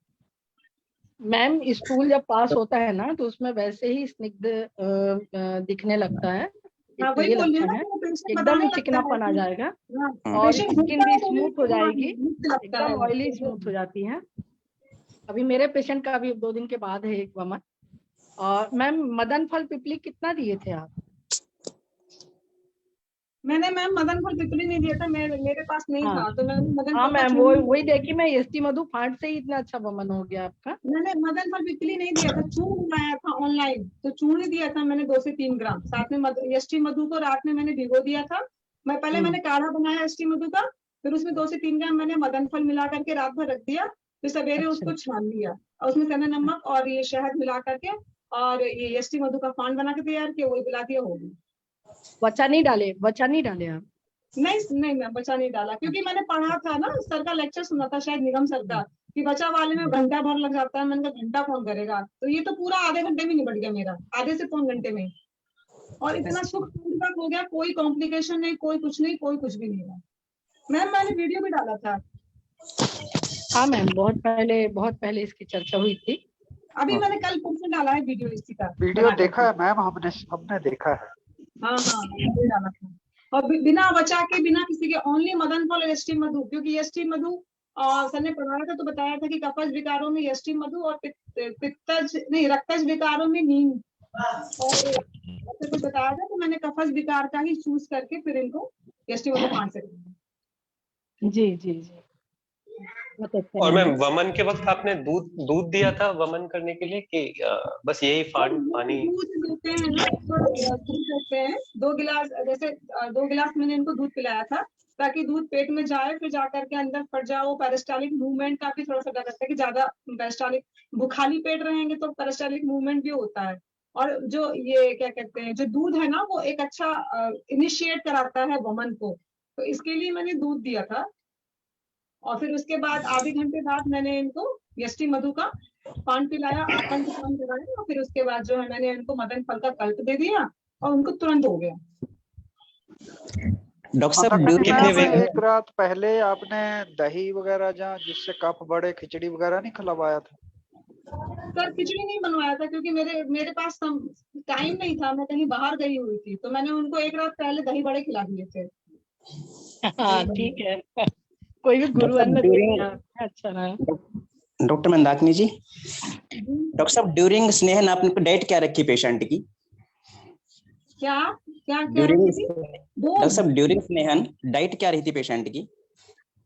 मैम स्टूल जब पास होता है ना तो उसमें वैसे ही स्निग्ध दिखने लगता है, हाँ वही ये बोल रही हूँ लक्षण ना है। कि वो पेशेंट एकदम बताने लगता है चिकनापन आ कि जाएगा हाँ, और पेशेंट स्किन भूखता भी है तो स्मूथ हो जाएगी, मुक्त लगता है एकदम वो। ऑयली स्मूथ हो जाती है। अभी मेरे पेशेंट का अभी 2 दिन के बाद है एक वमन। और मैम मदन फल पिपली कितना दिए थे आप? मैंने मैम मदन फल पिपली नहीं दिया था, मेरे पास नहीं हाँ था, तो मैंने मदन हाँ फल का मैम, चूर्ण वही देखी मैं, एसटी मधु फांट से ही इतना अच्छा वमन हो गया आपका। मैंने मदन फल पिपली नहीं दिया था, चूर्ण मंगाया था ऑनलाइन। तो चूर्ण दिया था मैंने 2 से 3 ग्राम, साथ में एसटी मधु को रात में मैंने भिगो दिया था। पहले मैंने काढ़ा बनाया एसटी मधु का, फिर उसमें 2 से 3 ग्राम मैंने मदन फल मिला करके रात भर रख दिया। फिर सवेरे अच्छा उसको छान लिया और उसमें सेंधा नमक और ये शहद मिला करके और ये एसटी मधु का फांड बना के तैयार किया, वही पिला दिया, हो गई। बच्चा नहीं डाले आप? नहीं नहीं मैं बचा नहीं डाला, क्योंकि मैंने पढ़ा था ना, सर का लेक्चर सुना था शायद निगम सर का, कि बचा वाले में घंटा भर लग जाता है। मैंने कहा घंटा कौन करेगा, तो ये तो पूरा आधे घंटे में निपट गया मेरा, आधे से पौन घंटे में। और इतना सुख पूर्वक हो गया, कोई कॉम्प्लिकेशन नहीं, कोई कुछ नहीं, कोई कुछ भी नहीं हुआ। मैम मैंने वीडियो भी डाला था। हाँ मैम, बहुत पहले इसकी चर्चा हुई थी। अभी मैंने कल परसों डाला है वीडियो इसी का। वीडियो देखा है मैम, हमने देखा है। हाँ अभी डाला था। और बिना बचा के, बिना किसी के, ओनली मदन फल और एसटी मधु, क्योंकि एसटी मधु सर ने पढ़ाया था तो बताया था कि कफज विकारों में एसटी मधु और पित्तज नहीं रक्तज विकारों में नीम, और ऐसे कुछ बताया था। तो मैंने कफज विकार का ही चूज करके फिर इनको एसटी मधु 5 से। जी जी जी, बहुत अच्छा। और मैम वमन के वक्त आपने दूध दिया था वमन करने के लिए कि बस यही पानी? दूध देते हैं ना, दूध देते हैं 2 गिलास, जैसे 2 गिलास मैंने इनको दूध पिलाया था, ताकि दूध पेट में जाए, फिर जाकर के अंदर फट जाए। वो पेरिस्टालिक मूवमेंट का भी थोड़ा सा डर रहता है कि ज्यादा पेरिस्टालिक खाली पेट रहेंगे तो पेरिस्टालिक मूवमेंट भी होता है। और जो ये क्या कहते हैं, जो दूध है ना वो एक अच्छा इनिशिएट कराता है वमन को, तो इसके लिए मैंने दूध दिया था। और फिर उसके बाद आधे घंटे बाद मैंने इनको यष्टि मधु का पान पिलाया, अखंड पान कराया, और फिर उसके बाद जो है मैंने इनको मदन फल का कल्प दे दिया और उनको तुरंत हो गया। डॉक्टर साहब माता ड्यूरिंग मैम, कितने एक रात पहले आपने दही वगैरह जहाँ जिससे कफ बढ़े, खिचड़ी वगैरह नहीं खिलवाया था? सर खिचड़ी नहीं बनवाया था क्योंकि मेरे पास टाइम नहीं था, मैं कहीं बाहर गई हुई थी, तो मैंने उनको एक रात पहले दही बड़े खिला दिए थे। हाँ ठीक है। कोई भी गुरु डॉक्टर अन्न ड्यूरिंग देना अच्छा रहा। डॉक्टर मंदाकिनी जी, डॉक्टर साहब ड्यूरिंग स्नेहन आपने डाइट क्या रखी पेशेंट की? क्या क्या क्या ड्यूरिंग रखी थी? डॉक्टर साहब ड्यूरिंग स्नेहन डाइट क्या रही थी पेशेंट की?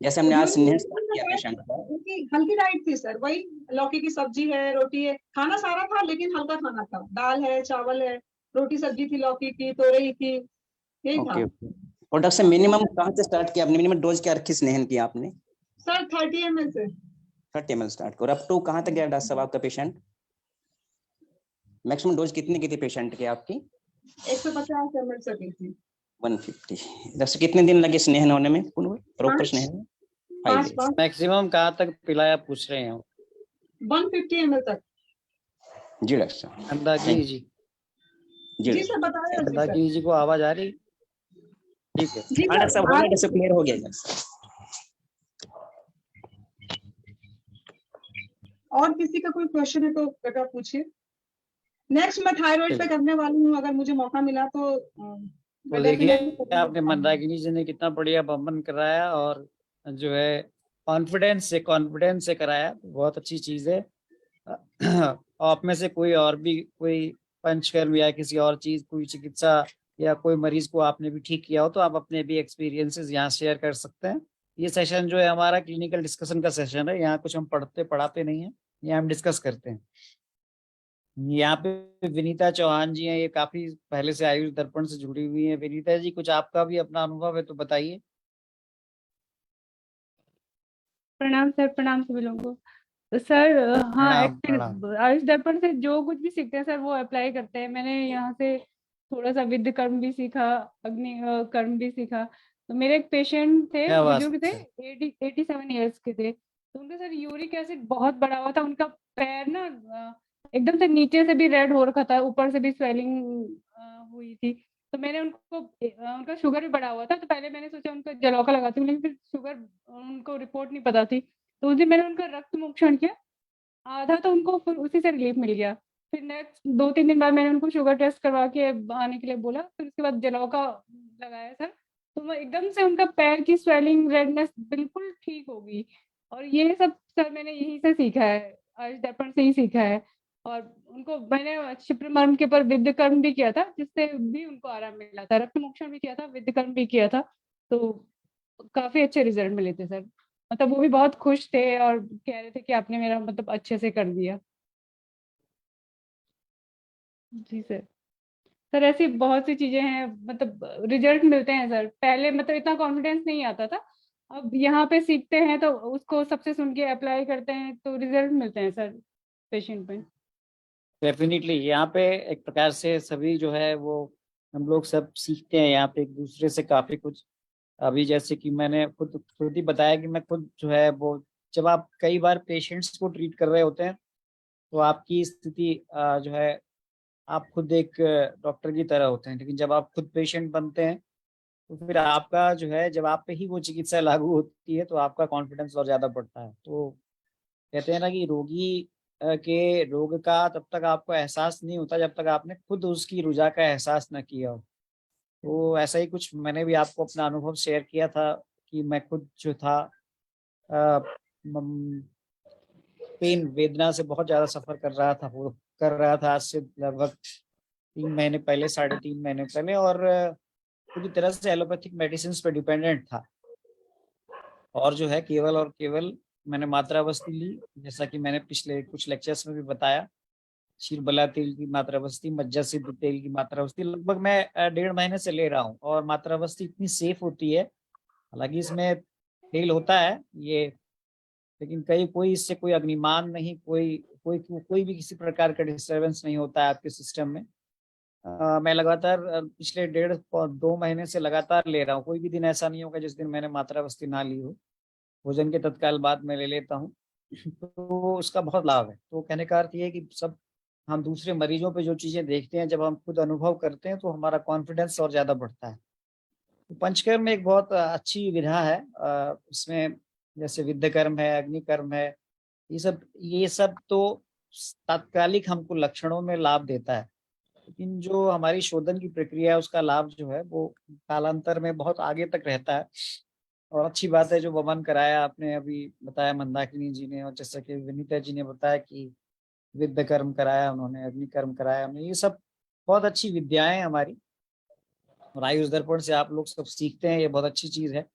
जैसे हमने आज स्नेहन स्टार्ट किया पेशेंट का। उनकी हल्की डाइट थी सर, वही लौकी की सब्जी है, रोटी है, खाना सारा था लेकिन हल्का खाना था, दाल है, चावल है, रोटी सब्जी थी, लौकी की, तोरई की, यही था। Okay okay. और डॉक्टर साहब मिनिमम कहाँ से स्टार्ट किया आपने? मिनिमम डोज क्या रखी स्नेहन की आपने? सर 30 ml से 30 ml स्टार्ट करो। अप टू कहाँ तक गया डॉक्टर साहब आपका पेशेंट? मैक्सिमम डोज कितनी की थी पेशेंट की आपकी? 150 ml से दी थी। 150। डॉक्टर साहब कितने दिन लगे स्नेहन होने में, प्रॉपर स्नेहन? 5 days। मैक्सिमम कहाँ तक पिलाया पूछ रहे हैं? 150 ml तक। जी डॉक्टर साहब। मंदाकिनी जी, जी सर बताया जी सर। मंदाकिनी जी को आवाज आ रही? ठीक है। जी हाँ डॉक्टर साहब, सर, डॉक्टर साहब क्लियर हो गया सर। और किसी का कोई क्वेश्चन है तो बेटा पूछिए। नेक्स्ट मैं थायराइड पे करने वाली हूँ, अगर मुझे मौका मिला तो तो देखिए आपने मंदाकिनी जी ने कितना बढ़िया बम्बन कराया, और जो है कॉन्फिडेंस से कराया, बहुत अच्छी चीज है। आप में से कोई और भी कोई पंचकर्म या किसी और चीज, कोई चिकित्सा या कोई मरीज को आपने भी ठीक किया हो तो आप अपने भी एक्सपीरियंसेस यहाँ शेयर कर सकते हैं। ये सेशन जो है हमारा क्लिनिकल डिस्कशन का सेशन है, यहाँ कुछ हम पढ़ाते नहीं है, यहाँ हम डिस्कस करते हैं। यहाँ पे विनीता चौहान जी हैं, ये काफी पहले से आयुष दर्पण से जुड़ी हुई हैं। विनीता जी, कुछ आपका भी अपना अनुभव है तो बताइए। प्रणाम सर, प्रणाम सभी लोगों को। तो सर हाँ, एक्चुअली आयुष दर्पण से जो कुछ भी सीखते हैं सर वो अप्लाई करते हैं। मैंने यहाँ से थोड़ा सा विद्य कर्म भी सीखा, अग्नि कर्म भी सीखा। तो मेरे एक पेशेंट थे, बुजुर्ग थे, 87 ईयर्स के थे। तो उनका सर यूरिक एसिड बहुत बढ़ा हुआ था, उनका पैर ना एकदम से नीचे से भी रेड हो रखा था, ऊपर से भी स्वेलिंग हुई थी। तो मैंने उनको उनका शुगर भी बढ़ा हुआ था, तो पहले मैंने सोचा उनको जलौका लगाती हूँ, लेकिन फिर शुगर उनको रिपोर्ट नहीं पता थी। तो उस दिन मैंने उनका रक्त मोक्षण किया, आधा तो उनको फिर उसी से रिलीफ मिल गया। फिर नेक्स्ट 2-3 दिन बाद मैंने उनको शुगर टेस्ट करवा के आने के लिए बोला, फिर उसके बाद जलौका लगाया सर। तो वो एकदम से उनका पैर की स्वेलिंग, रेडनेस बिल्कुल ठीक हो गई। और ये सब सर मैंने यहीं से सीखा है, आयुष दर्पण से ही सीखा है। और उनको मैंने क्षिप्र मर्म के ऊपर विद्य कर्म भी किया था, जिससे भी उनको आराम मिला था। रक्त मोक्षण भी किया था, विद्य कर्म भी किया था, तो काफी अच्छे रिजल्ट मिले थे सर। मतलब वो भी बहुत खुश थे और कह रहे थे कि आपने मेरा मतलब अच्छे से कर दिया। जी सर। सर ऐसी बहुत सी चीजें हैं, मतलब रिजल्ट मिलते हैं सर। पहले मतलब इतना कॉन्फिडेंस नहीं आता था, अब यहाँ पे सीखते हैं तो उसको सबसे सुन के अप्लाई करते हैं तो रिजल्ट मिलते हैं सर पेशेंट में। डेफिनेटली यहाँ पे एक प्रकार से सभी जो है वो हम लोग सब सीखते हैं यहाँ पे एक दूसरे से काफी कुछ। अभी जैसे कि मैंने खुद ही बताया कि मैं खुद जो है वो, जब आप कई बार पेशेंट्स को ट्रीट कर रहे होते हैं तो आपकी स्थिति जो है, आप खुद एक डॉक्टर की तरह होते हैं, लेकिन जब आप खुद पेशेंट बनते हैं तो फिर आपका जो है, जब आप पे ही वो चिकित्सा लागू होती है तो आपका कॉन्फिडेंस और ज्यादा बढ़ता है। तो कहते हैं ना कि रोगी के रोग का तब तक आपको एहसास नहीं होता जब तक आपने खुद उसकी रुझा का एहसास न किया हो। तो ऐसा ही कुछ मैंने भी आपको अपना अनुभव शेयर किया था कि मैं खुद जो था पेन वेदना से बहुत ज्यादा सफर कर रहा था, वो कर रहा था आज से लगभग 3 महीने पहले, 3.5 महीने पहले, और पूरी तरह से एलोपैथिक मेडिसिन पे डिपेंडेंट था। और जो है केवल और केवल मैंने मात्रावस्ती ली, जैसा कि मैंने पिछले कुछ लेक्चर्स में भी बताया। क्षीरबला तेल की मात्रावस्ती, मज्जा सिद्ध तेल की मात्रावस्ती लगभग मैं 1.5 महीने से ले रहा हूँ। और मात्रावस्ती इतनी सेफ होती है, हालांकि इसमें तेल होता है ये, लेकिन कोई इससे कोई अग्निमान नहीं, कोई भी किसी प्रकार का डिस्टर्बेंस नहीं होता है आपके सिस्टम में। मैं लगातार पिछले 1.5-2 महीने से लगातार ले रहा हूँ, कोई भी दिन ऐसा नहीं होगा जिस दिन मैंने मात्रावस्ती ना ली हो। भोजन के तत्काल बाद मैं ले लेता हूँ तो उसका बहुत लाभ है। तो कहने का अर्थ ये है कि सब हम दूसरे मरीजों पे जो चीज़ें देखते हैं, जब हम खुद अनुभव करते हैं तो हमारा कॉन्फिडेंस और ज़्यादा बढ़ता है। तो पंचकर्म एक बहुत अच्छी विधा है। इसमें जैसे विद्यकर्म है, अग्निकर्म है, ये सब तो तात्कालिक हमको लक्षणों में लाभ देता है, लेकिन जो हमारी शोधन की प्रक्रिया है उसका लाभ जो है वो कालांतर में बहुत आगे तक रहता है। और अच्छी बात है जो वमन कराया आपने अभी बताया मंदाकिनी जी ने, और जैसा कि विनीता जी ने बताया कि विद्य कर्म कराया उन्होंने, अग्निकर्म कराया हमने, ये सब बहुत अच्छी विद्याएं हमारी। और आयुष दर्पण से आप लोग सब सीखते हैं, ये बहुत अच्छी चीज है।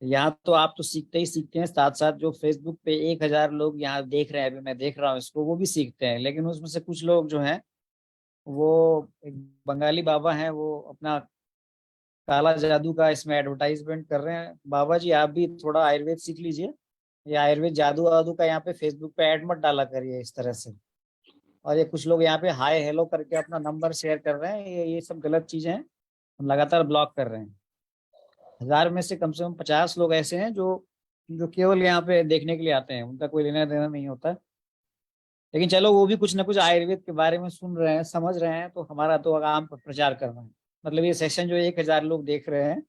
यहाँ तो आप तो सीखते ही सीखते हैं, साथ साथ जो फेसबुक पे 1000 लोग यहाँ देख रहे हैं, अभी मैं देख रहा हूँ इसको, वो भी सीखते हैं। लेकिन उसमें से कुछ लोग जो हैं वो एक बंगाली बाबा हैं, वो अपना काला जादू का इसमें एडवर्टाइजमेंट कर रहे हैं। बाबा जी आप भी थोड़ा आयुर्वेद सीख लीजिए, ये आयुर्वेद जादू वादू का यहाँ पे फेसबुक पे ऐड मत डाला करिए इस तरह से। और ये कुछ लोग यहाँ पे हाय हेलो करके अपना नंबर शेयर कर रहे हैं, ये सब गलत चीजें हैं, हम लगातार ब्लॉक कर रहे हैं। 1000 में से कम 50 लोग ऐसे हैं जो केवल यहाँ पे देखने के लिए आते हैं, उनका कोई लेना देना नहीं होता। लेकिन चलो वो भी कुछ ना कुछ आयुर्वेद के बारे में सुन रहे हैं, समझ रहे हैं, तो हमारा तो आगाम प्रचार करना है। मतलब ये सेशन जो 1000 लोग देख रहे हैं,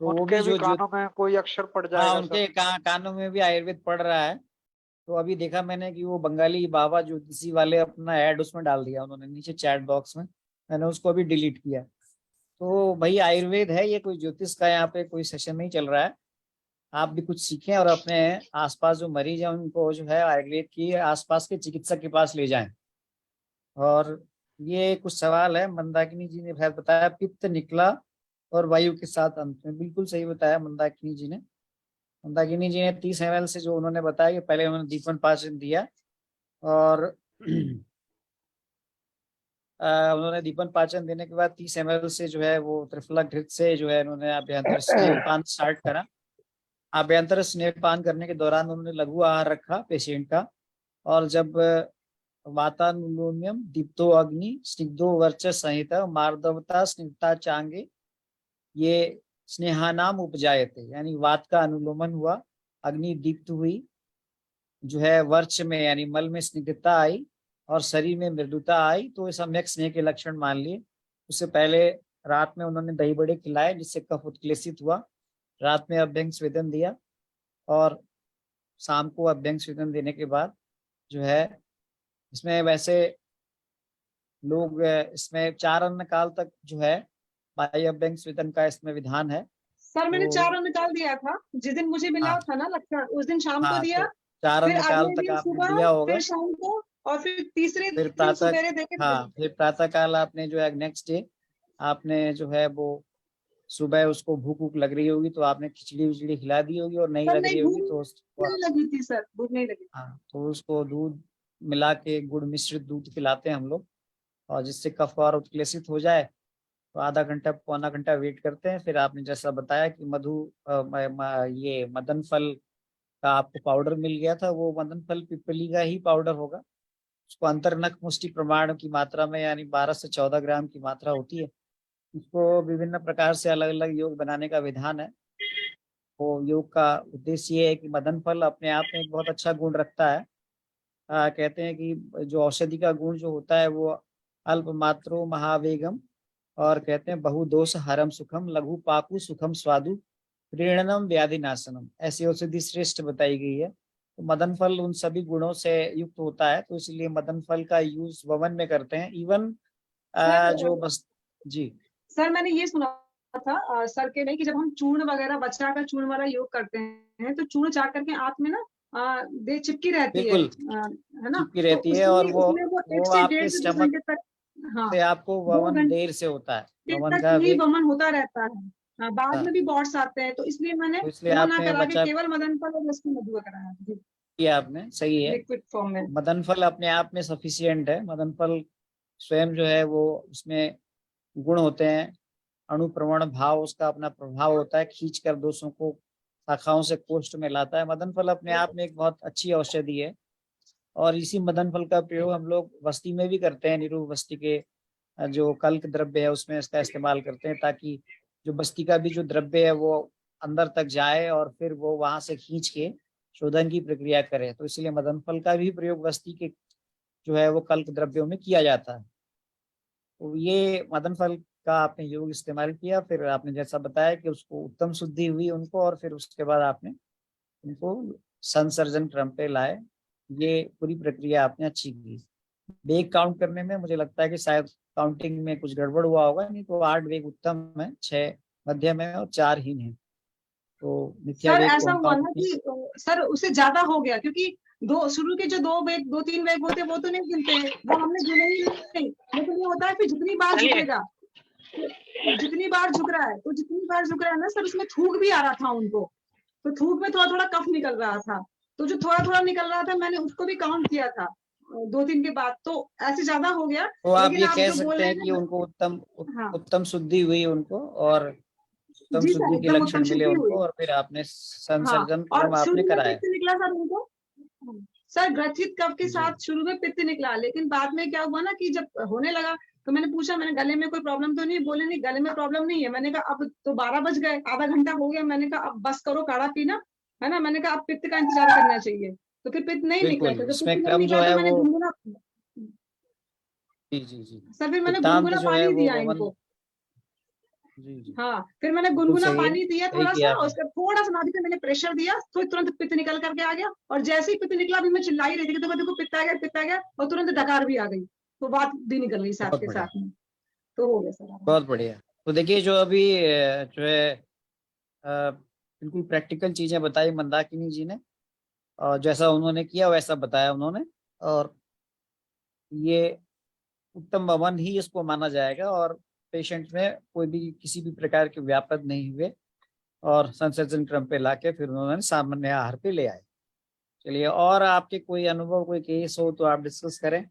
तो वो उनके भी भी कानों में कोई अक्षर पड़ जाएगा हाँ, उनके कानों में भी आयुर्वेद पड़ रहा है। तो अभी देखा मैंने कि वो बंगाली बाबा ज्योतिषी वाले अपना ऐड उसमें डाल दिया उन्होंने नीचे चैट बॉक्स में, मैंने उसको अभी डिलीट किया। तो भाई आयुर्वेद है ये, कोई ज्योतिष का यहाँ पे कोई सेशन नहीं चल रहा है। आप भी कुछ सीखें और अपने आसपास जो मरीज हैं उनको जो है आयुर्वेद की आसपास के चिकित्सक के पास ले जाएं। और ये कुछ सवाल है, मंदाकिनी जी ने शायद बताया पित्त निकला और वायु के साथ अंत में, बिल्कुल सही बताया मंदाकिनी जी ने। मंदाकिनी जी ने 30 ml से जो उन्होंने बताया कि पहले उन्होंने दीपन पाचन दिया और उन्होंने दीपन पाचन देने के बाद 30 ml से जो है वो त्रिफला घृत से जो है उन्होंने अभ्यंतर स्नेहपान स्टार्ट करा। अभ्यंतर स्नेहपान करने के दौरान उन्होंने लघु आहार रखा पेशेंट का, और जब वातानुलोम्यम दीप्तो अग्नि स्निग्धो वर्चस संहिता मार्दवता स्निग्धता चांगे ये स्नेहानाम उपजायते, यानी वात का अनुलोमन हुआ, अग्नि दीप्त हुई, जो है वर्च में यानी मल में स्निग्धता आई और शरीर में मृदुता आई, तो सम्यक स्नेह के लक्षण मान लिए। उससे पहले रात में उन्होंने दही बड़े खिलाए जिससे कफ उत्क्लेशित हुआ, रात में अभ्यंग स्वेदन दिया, और शाम को अभ्यंग स्वेदन देने के बाद जो है इसमें वैसे लोग इसमें 4 अन्न काल तक जो है बाह्य अभ्यंग स्वेदन का इसमें विधान है। सर मैंने तो 4 अन्न काल दिया था जिस दिन मुझे मिला हाँ, था ना लक्षण, उस दिन शाम को हाँ, दिया, तो 4 फिर अन्न काल अगले तक दिन आपने सुबह, दिया होगा, फिर शाम को, और फिर तीसरे फिर दिन प्रातः, सवेरे देके हाँ, फिर प्रातः काल आपने जो है नेक्स्ट डे आपने जो है वो सुबह उसको भूख वूख लग रही होगी तो आपने खिचड़ी विचड़ी खिला दी होगी, और नहीं सर लग नहीं रही भूख होगी तो नहीं लगी थी सर, भूख नहीं लगी। हाँ, तो उसको दूध मिला के गुड़ मिश्रित दूध पिलाते हैं हम लोग, और जिससे कफ और उत्क्लेशित हो जाए तो आधा घंटा पौना घंटा वेट करते हैं। फिर आपने जैसा बताया कि ये मदन फल का आपको पाउडर मिल गया था, वो मदन फल पिपली का ही पाउडर होगा, उसको अंतर्नख मुष्टि प्रमाण की मात्रा में यानी 12 से 14 ग्राम की मात्रा होती है। उसको विभिन्न प्रकार से अलग अलग योग बनाने का विधान है। वो योग का उद्देश्य ये है कि मदन फल अपने आप में एक बहुत अच्छा गुण रखता है। कहते हैं कि जो औषधि का गुण जो होता है वो अल्प मात्रो महावेगम, और कहते हैं बहुदोष हरम सुखम लघु पाकु सुखम स्वादु प्रीणनम व्याधि नाशनम, ऐसी औषधि श्रेष्ठ बताई गई है। तो मदन फल उन सभी गुणों से युक्त होता है, तो इसलिए मदन फल का यूज वमन में करते हैं। इवन जो बस जी सर मैंने ये सुना था सर के नहीं कि जब हम चूर्ण वगैरह बचा कर चूर्ण वाला योग करते हैं तो चूर्ण चाट करके आंत में ना दे चिपकी रहती है, है ना, चिपकी रहती तो है, और वो 1 से आपके 1.5 से 2 स्टमक घंटे तक, हाँ, से आपको 2 वमन घंटे देर से होता है, वमन तक का ही वेग, वमन होता रहता है। हाँ, बाद हाँ, में भी बॉट्स आते हैं, तो इसलिए मैंने तो इसलिए वो ना आपने करा के बचा केवल मदन फल और रस मधुआ कराया जी, किया आपने, सही है। लिक्विड फॉर्म में। मदन फल अपने आप में सफिशियंट है। मदन फल स्वयं जो है वो उसमें गुण होते हैं, अणुप्रवण भाव उसका अपना प्रभाव होता है, खींच कर दोषों को शाखाओं से कोष्ठ में लाता है। मदन फल अपने आप में एक बहुत अच्छी औषधि है, और इसी मदन फल का प्रयोग हम लोग वस्ती में भी करते हैं। निरूप वस्ती के जो कल्क द्रव्य है उसमें इसका इस्तेमाल करते हैं, ताकि जो बस्ती का भी जो द्रव्य है वो अंदर तक जाए और फिर वो वहां से खींच के शोधन की प्रक्रिया करे। तो इसलिए मदन फल का भी प्रयोग वस्ती के जो है वो कल्क द्रव्यों में किया जाता है। तो ये मदन फल का आपने योग इस्तेमाल किया, फिर आपने जैसा बताया कि उसको उत्तम शुद्धि हुई उनको, और फिर उसके बाद आपने उनको संसर्जन क्रम पे लाए। ये पूरी प्रक्रिया आपने अच्छी की। वेग काउंट करने में मुझे लगता है कि शायद काउंटिंग में कुछ गड़बड़ हुआ होगा, नहीं तो 8 वेग उत्तम है, 6 मध्यम है और 4 हीन है। तो मिथ्या सर वेग को ऐसा हम हुआ काउंट ना नहीं। कि सर उससे ज्यादा हो गया, क्योंकि दो शुरू के जो 2 3 वेग होते हैं वो तो नहीं गिनते हैं, वो हमने गिने ही नहीं। लेकिन ये होता है कि जितनी बार झुकेगा, जितनी बार झुक रहा है, तो जितनी बार झुक रहा है ना सर, उसमें थूक भी आ रहा था उनको, तो थूक में थोड़ा थोड़ा कफ निकल रहा था, तो जो थोड़ा थोड़ा निकल रहा था मैंने उसको भी काउंट किया था 2 दिन के बाद, तो ऐसे ज्यादा हो गया। तो आप लेकिन ये आप कह जो बोल सकते रहे हैं हैं कि ना, उनको हाँ उत्तम शुद्धि हुई उनको, और उत्तम जी सर, शुद्धि के एकदम उत्तम लक्षण मिले शुद्धि हुई। उनको, और फिर आपने हाँ, संसर्जन और क्रम आपने शुरू में कराया। पित्त निकला सर उनको, सर ग्रथित कफ के जी साथ शुरू में पित्त निकला, लेकिन बाद में क्या हुआ ना कि जब होने लगा तो मैंने पूछा, मैंने गले में कोई प्रॉब्लम तो नहीं? बोले नहीं, गले में प्रॉब्लम नहीं है। मैंने कहा अब तो 12 बज गए, आधा घंटा हो गया, मैंने कहा अब बस करो काढ़ा पीना, है ना। मैंने कहा अब पित्त का इंतजार करना चाहिए, तो फिर पित्त नहीं निकला। बिल्कुल, तो जब इसमें पित्त नहीं क्रम जो निकला तो है मैंने वो, गुनगुना, जी जी जी, सर फिर मैंने पित्तांत गुनगुना जो है पानी वो दिया वमन, इनको। जी जी, हाँ, फिर मैंने बिल्कुल गुनगुना सही है, पानी दिया सही थोड़ा किया सा, और आपने। उसका थोड़ा सा नाभि पे मैंने प्रेशर दिया, तो तुरंत पित्त निकल करके आ गया। और जैसे ही पित्त निकला, भी मैं चिल्ला ही रही थी कि देखो देखो पित्त आ गया, पित्त आ गया, और तुरंत डकार भी आ गई, तो बात भी निकल गई साथ बहुत के बढ़िया, साथ में, तो हो गया सर आराम। बहुत बढ़िया। तो देखिए जो अभी जो है बिल्कुल प्रैक्टिकल चीजें बताई मंदाकिनी जी ने, और जैसा उन्होंने किया वैसा बताया उन्होंने, और ये उत्तम वमन ही इसको माना जाएगा, और पेशेंट में कोई भी किसी भी प्रकार के व्यापद नहीं हुए, और संसर्जन क्रम पे लाके फिर उन्होंने सामान्य आहार पे ले आए। चलिए, और आपके कोई अनुभव, कोई केस हो तो आप डिस्कस करें।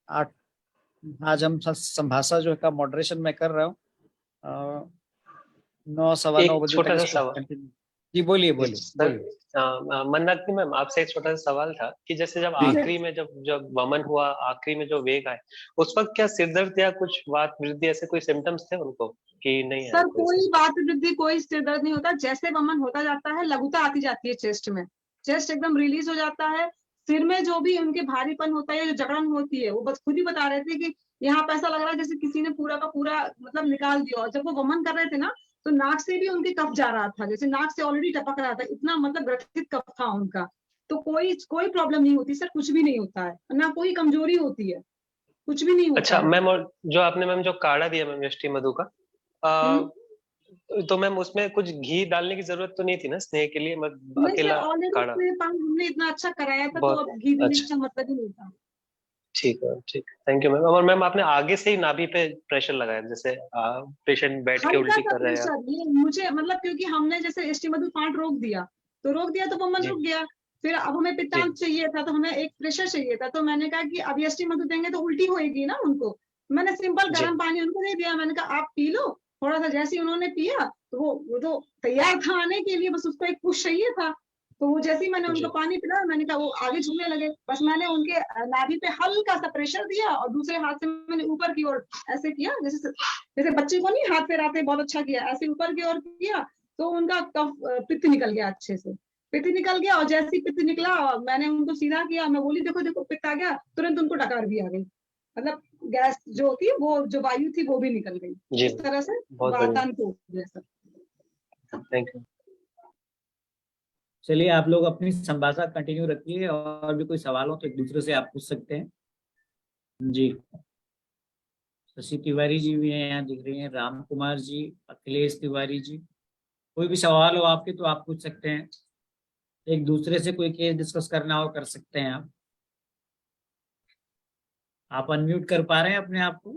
आज आज हम संभाषा जो का मॉडरेशन मैं कर रहा हूँ, 9 सवा 9 एक बजे तक छोटा सा इसको सवाल। कंटिन्यू। जी बोलिए बोलिए सर, बोलिए। मंदाकिनी मैम, आपसे एक छोटा सा सवाल था कि जैसे जब जी आखिरी में जब जब वमन हुआ, आखिरी में जो वेग आए, उस वक्त क्या सिरदर्द या कुछ वात वृद्धि ऐसे कोई सिम्टम्स थे उनको, कि नहीं आया सर कोई कोई से? बात वृद्धि, कोई सिर दर्द नहीं होता। जैसे वमन होता जाता है, लघुता आती जाती है चेस्ट में, चेस्ट एकदम रिलीज हो जाता है। सिर में जो भी उनके भारीपन होता है, जो जकड़न होती है, वो बस खुद ही बता रहे थे कि यहाँ पे ऐसा लग रहा है जैसे किसी ने पूरा का पूरा मतलब निकाल दिया। और जब वो वमन कर रहे थे ना, तो नाक से भी उनके कफ जा रहा था, जैसे नाक से ऑलरेडी टपक रहा था, इतना मतलब ग्रथित कफ था उनका। तो कोई कोई प्रॉब्लम नहीं होती सर, कुछ भी नहीं होता है, ना कोई कमजोरी होती है, कुछ भी नहीं होता अच्छा है। मैम, और जो आपने मैम जो काढ़ा दिया मैम यष्टि मधु का, हम्म। तो मैम उसमें कुछ घी डालने की जरूरत तो नहीं थी ना स्नेह के लिए, नहीं सर, अकेला ऑलरेडी काढ़ा? उसमें पानी हमने इतना अच्छा कराया था, तो बहुत अब घी देने अच्छा, का मतलब ही नहीं था। ठीक है, ठीक है, थैंक यू मैम। और मैम आपने आगे से ही नाभि पे प्रेशर लगाया, जैसे पेशेंट बैठ के हल्का उल्टी सा कर रहे हैं? प्रेशर, ये मुझे मतलब, क्योंकि हमने जैसे एसटी मधु 5 रोक दिया तो वमन जी रुक गया। फिर अब हमें जी पित्तांत चाहिए था, तो हमें एक प्रेशर चाहिए था, तो मैंने कहा कि अब एसटी मधु देंगे तो उल्टी होएगी ना उनको। मैंने सिंपल जी गर्म पानी उनको दे दिया, मैंने कहा आप पी लो। थोड़ा सा जैसे ही उन्होंने पिया, तो वो तो तैयार था आने के लिए, बस उसको एक पुश चाहिए था। तो वो जैसे ही मैंने उनको जी पानी पिलाया, मैंने कहा वो आगे झूमने लगे। बस मैंने उनके नाभि पे हल्का सा प्रेशर दिया, और दूसरे हाथ से मैंने ऊपर की ओर ऐसे किया, जैसे जैसे बच्चे को नहीं हाथ फेराते, बहुत अच्छा किया, ऐसे ऊपर की ओर किया, तो उनका कफ पित्त निकल गया अच्छे से। पित्त निकल गया, और जैसे ही पित्त निकला, मैंने उनको सीधा किया, मैं बोली देखो देखो पित्त आ गया, तुरंत उनको डकार भी आ गई। मतलब गैस जो थी, वो जो वायु थी, वो भी निकल गई। जी, इस तरह से बहुत बढ़िया, वातांत हो गया सर। Thank you. चलिए, आप लोग अपनी संभाषा कंटिन्यू रखिए, और भी कोई सवाल हो तो एक दूसरे से आप पूछ सकते हैं। जी, शशि तिवारी जी भी हैं यहाँ, दिख रही हैं, राम कुमार जी, अखिलेश तिवारी जी। कोई भी सवाल हो आपके तो आप पूछ सकते हैं, एक दूसरे से कोई केस डिस्कस करना हो कर सकते हैं आप अनम्यूट कर पा रहे हैं अपने आप को?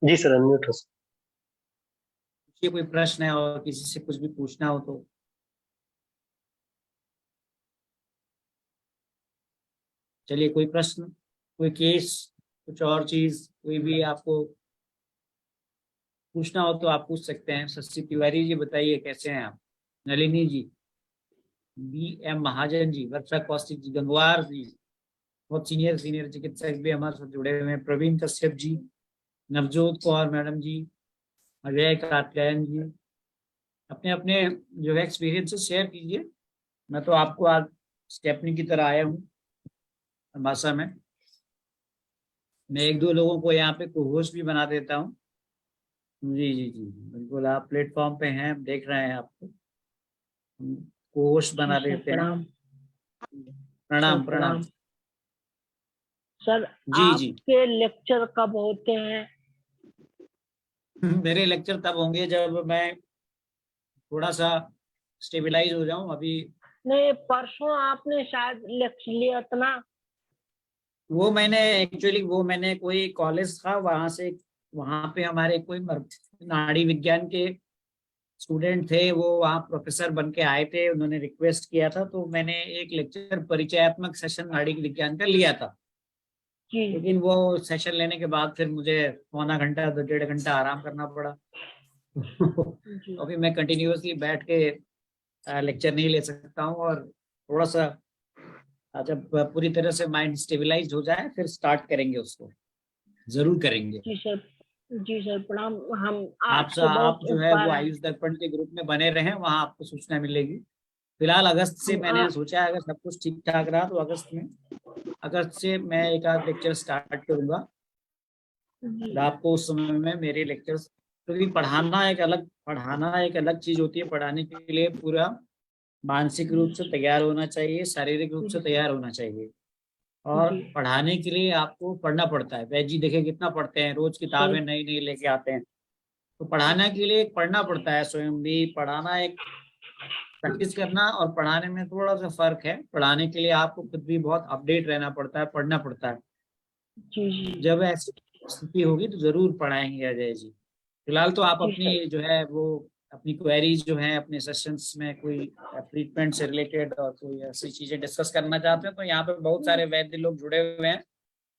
जी सर, अनम्यूट हो। ये कोई प्रश्न है और किसी से कुछ भी पूछना हो तो? चलिए, कोई प्रश्न, कोई केस, कुछ और चीज, कोई भी आपको पूछना हो तो आप पूछ सकते हैं। शशि तिवारी जी बताइए कैसे हैं आप? नलिनी जी, BM महाजन जी, वर्षा कौशिक जी, गंगवार जी, बहुत सीनियर सीनियर चिकित्सक भी हमारे साथ जुड़े हुए हैं, प्रवीण कश्यप जी, नवजोत कौर मैडम जी, अजय कात्यायन जी, अपने अपने जो है एक्सपीरियंसेस शेयर कीजिए। मैं तो आपको आज स्टेपनी की तरह आया हूँ भाषा में। मैं एक दो लोगों को यहाँ पे को-होस्ट भी बना देता हूँ। जी जी जी बिल्कुल, आप प्लेटफॉर्म पे हैं, देख रहे हैं आपको, को-होस्ट बना जी सर, देते हैं। प्रणाम प्रणाम सर, प्रणाम। सर जी जी आपके लेक्चर कब होते हैं? मेरे लेक्चर तब होंगे जब मैं थोड़ा सा स्टेबलाइज हो जाऊं। अभी नहीं, परसों आपने शायद लेक्चर लिया था ना? वो मैंने कोई कॉलेज था, वहां पे हमारे कोई नाड़ी विज्ञान के स्टूडेंट थे, वो वहाँ प्रोफेसर बन के आए थे, उन्होंने रिक्वेस्ट किया था, तो मैंने एक लेक्चर परिचयात्मक सेशन नाड़ी विज्ञान का लिया था। जी लेकिन वो सेशन लेने के बाद फिर मुझे पौना घंटा 1.5 घंटा आराम करना पड़ा। जी अभी मैं कंटिन्यूअसली बैठ के लेक्चर नहीं ले सकता हूँ, और थोड़ा सा जब पूरी तरह से माइंड स्टेबलाइज हो जाए फिर स्टार्ट करेंगे, उसको जरूर करेंगे। जी सर, जी सर प्रणाम। हम आप आपसे बहुत जो है उपकार वो है। आयुष दर्पण के ग्रुप में बने रहें, वहां आपको सूचना मिलेगी। फिलहाल अगस्त से हम मैंने सोचा है, अगर सब कुछ ठीक ठाक रहा तो अगस्त से मैं एक आध लेक्चर स्टार्ट करूंगा। और आपको उस समय में मेरे लेक्चर्स, क्योंकि पढ़ाना एक अलग चीज होती है। पढ़ाने के लिए पूरा मानसिक रूप से तैयार होना चाहिए, शारीरिक रूप से तैयार होना चाहिए। और जी पढ़ाने के लिए आपको पढ़ना पड़ता है। वैद जी देखे कितना पढ़ते हैं, रोज किताबें सही, नई नई लेके आते हैं। तो पढ़ाने के लिए पढ़ना पड़ता है, स्वयं भी पढ़ाना एक प्रैक्टिस करना और पढ़ाने में थोड़ा सा फर्क है। पढ़ाने के लिए आपको खुद भी बहुत अपडेट रहना पड़ता है, पढ़ना पड़ता है। जी जी जब ऐसी स्थिति होगी तो जरूर पढ़ाएंगे अजय जी। फिलहाल तो आप जी सर। अपनी जो है वो अपनी क्वेरीज जो है अपने सेशंस में, कोई ट्रीटमेंट से रिलेटेड और कोई ऐसी चीजें डिस्कस करना चाहते हैं, तो यहाँ पे बहुत सारे वैद्य लोग जुड़े हुए हैं।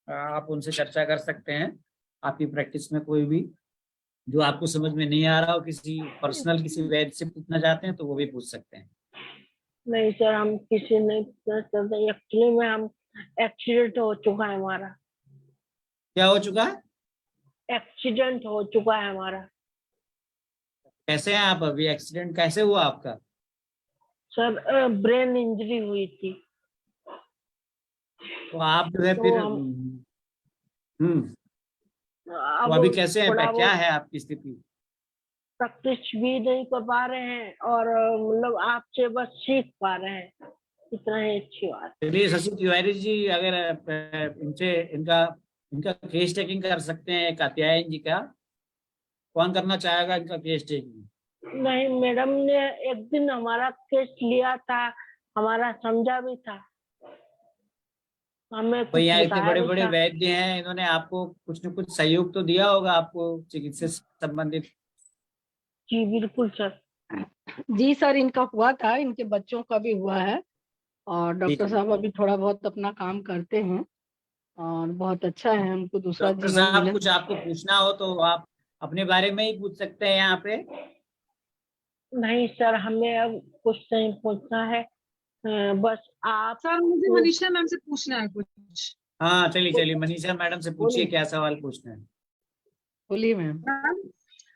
आप उनसे चर्चा कर सकते हैं। आपकी प्रैक्टिस में कोई भी जो आपको समझ में नहीं आ रहा हो, किसी वैद्य से पूछना चाहते हैं, तो वो भी पूछ सकते हैं। नहीं सर, हम किसी नहीं पूछना चाहते। एक्चुअली में हम एक्सीडेंट हो चुका है हमारा। क्या हो चुका है? एक्सीडेंट हो चुका है हमारा। कैसे हैं आप अभी? एक्सीडेंट कैसे हुआ आपका? सर ब्रेन इंजरी हुई थी। तो आप जो है तो फिर हम तो अब अभी कैसे हैं? थोड़ा क्या बहुत है आपकी स्थिति? प्रैक्टिस भी नहीं कर पा रहे हैं, और मतलब आपसे बस सीख पा रहे हैं, इतना ही अच्छी बात। चलिए शशि तिवारी जी, अगर इनसे इनका इनका केस टेकिंग कर सकते हैं, कात्यायन जी का। कौन करना चाहेगा इनका केस टेकिंग? नहीं, मैडम ने एक दिन हमारा केस लिया था, हमारा समझा भी था, हमें भाई कुछ यहाँ इतने बताया बड़े भी बड़े था। वैद्य हैं, इन्होंने आपको कुछ न कुछ सहयोग तो दिया होगा, आपको चिकित्सा से संबंधित। जी बिल्कुल सर। जी सर, इनका हुआ था, इनके बच्चों का भी हुआ है, और डॉक्टर साहब अभी थोड़ा बहुत अपना काम करते हैं, और बहुत अच्छा है, हमको दूसरा डॉक्टर जीवन साहब, मिला। कुछ आपको पूछना हो तो आप अपने बारे में ही पूछ सकते हैं यहाँ पे। नहीं सर, हमें अब कुछ नहीं पूछना है, बस आप। सर मुझे मनीषा मैम से पूछना है कुछ। हाँ चलिए चलिए, मनीषा मैडम से पूछिए बोलिए, क्या सवाल पूछना है। बोलिए मैम। मैम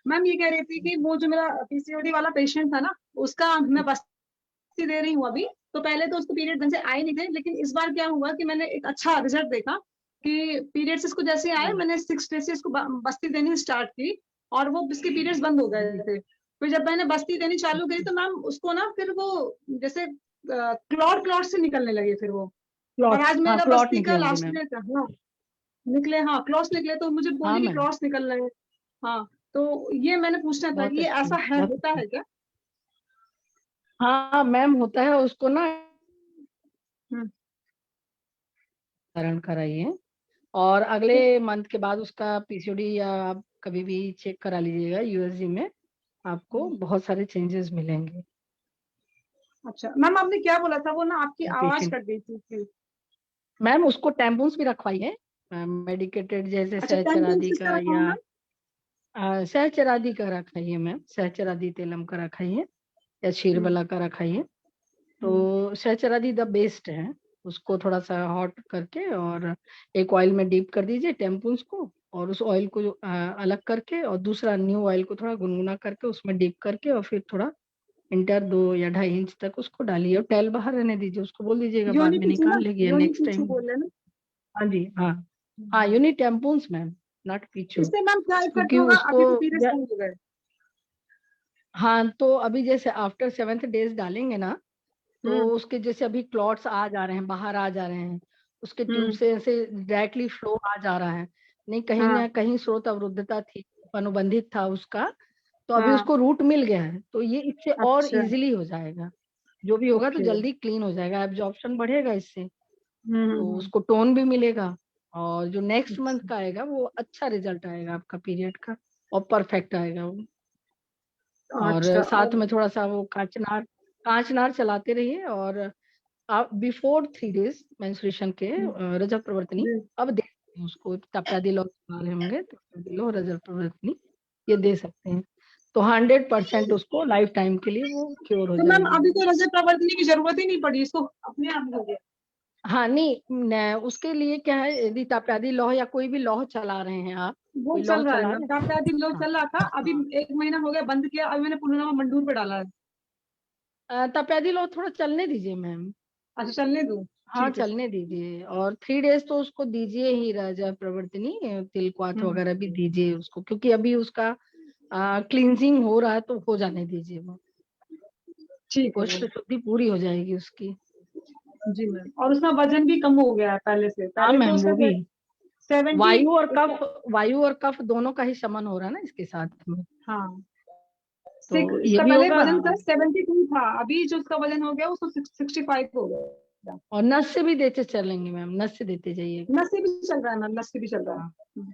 मैम ये कह रही थी कि वो जो मेरा पीसीओडी वाला पेशेंट था ना, उसका मैं बस्ती दे रही हूँ अभी। तो पहले तो उसको पीरियड ढंग से आए नहीं थे, लेकिन इस बार क्या हुआ कि मैंने एक अच्छा रिजल्ट देखा कि पीरियड्स इसको जैसे आए, मैंने 6 डे से इसको बस्ती देनी स्टार्ट की, और वो इसके पीरियड्स बंद हो गए थे। फिर जब मैंने बस्ती देनी चालू करी तो मैम उसको ना फिर वो जैसे क्लॉट से निकलने लगे फिर वो। और आज मेरा क्लॉट बस्ती का निकलेंगे लास्ट मैम। डे था। हाँ निकले, हाँ क्लॉट्स निकले, तो मुझे हाँ बोली कि मैम, क्लॉट्स निकल रहे हैं। हाँ तो ये मैंने पूछना था बहुत कि ये अच्छी, ऐसा है, बहुत होता अच्छी। है क्या? हाँ मैम, होता है, उसको ना हम्म, धारण कराइए, और अगले मंथ के बाद उसका पीसीओडी या आप कभी भी चेक करा लीजिएगा यूएसजी में, आपको बहुत सारे चेंजेस मिलेंगे। अच्छा मैम, आपने क्या बोला था? वो ना आपकी आवाज पेशेंट, कट गई थी। मैम उसको टैम्पून्स भी रखवाइए, मेडिकेटेड, जैसे अच्छा टेम्पल्स सहचरादी किस का, तरह का या मैम? सहचरादी का रखाइए मैम, सहचरादी तेलम का रखाइए, या हम्म, क्षीरबला का रखाइए। हम्म, तो सहचरादी द बेस्ट है, उसको थोड़ा सा हॉट करके और एक ऑयल में डीप कर दीजिए टेम्पुल्स को, और उस ऑयल को अलग करके, और दूसरा न्यू ऑयल को थोड़ा गुनगुना करके उसमें डीप करके, और फिर थोड़ा इंटर 2 या 2.5 इंच तक उसको डालिए और टेल बाहर रहने दीजिए, उसको बोल दीजिएगा बाद योनि में पीछू ना, निकाल लेगी योनि नेक्स्ट पीछू टाइम। बोल रहे हैं ना। हाँ जी, हाँ हाँ, यूनिट टेम्पून्स मैम, नॉट पीछू, इससे मैम क्या इफेक्ट क्योंकि होगा? अभी तो उसको पीरियड्स कम हो गए। हाँ, तो अभी जैसे आफ्टर 7th डेज डालेंगे ना, तो हम्म उसके जैसे अभी क्लॉट्स आ जा रहे हैं, बाहर आ जा रहे हैं, उसके ट्यूब हम्म से ऐसे डायरेक्टली फ्लो आ जा रहा है, नहीं कहीं हाँ ना कहीं स्रोत अवरुद्धता थी, अनुबंधित था उसका, तो अभी हाँ उसको रूट मिल गया है, तो ये इससे और अच्छा इजीली हो जाएगा, जो भी होगा तो ओके जल्दी क्लीन हो जाएगा, एब्जॉर्प्शन बढ़ेगा इससे, तो हम्म उसको टोन भी मिलेगा, और जो नेक्स्ट मंथ अच्छा का आएगा वो अच्छा रिजल्ट आएगा आपका पीरियड का, और परफेक्ट आएगा वो। और अच्छा साथ और में थोड़ा सा वो कांचनार चलाते रहिए, और आप बिफोर 3 डेज मेंस्ट्रुएशन के रजत प्रवर्तनी जी अब दे सकते हैं उसको, तप्यादी लोग चला रहे होंगे तो तप्यादी लोग रजत प्रवर्तनी ये दे सकते हैं, तो 100% उसको लाइफ टाइम के लिए वो क्योर हो तो मैम जाएगी। अभी तो रजत प्रवर्तनी की जरूरत ही नहीं पड़ी, इसको अपने आप हो गया। हाँ नहीं उसके लिए क्या है, यदि तप्यादी लौह या कोई भी लौह चला रहे हैं आप, वो कोई लौह चल रहा है चला मैम, रहे काफी दिन लोग हैं, चल रहा था, अभी हाँ 1 महीना हो गया बंद किया, अभी मैंने पुनः मंडूर पे डाला है। तप्यादी लौह थोड़ा चलने दीजिए मैम, अच्छा चलने दूं? हाँ ठीक है। चलने दीजिए, और 3 डेज तो उसको दीजिए ही राजा प्रवर्तनी, तिलक्वाथ हम्म वगैरह भी दीजिए उसको, क्योंकि अभी उसका क्लींजिंग हो रहा है, तो हो जाने दीजिए, वो ठीक है कोष्ठ मैम। शुद्धि पूरी हो जाएगी उसकी। जी मैम, और उसका वजन भी कम हो गया है पहले से, हाँ पहले तो मैम, उसका वो भी 70। वायु और कफ दोनों का ही शमन हो रहा है ना इसके साथ में, हाँ तो ये उसका भी पहले होगा, वजन था 72 था, अभी जो उसका वजन हो गया उसको 65 हो गया। और नस से भी देते चलेंगे मैम, नस से देते जाइएगा। नशे भी चल रहा है मैम, नशे भी चल रहा हाँ है।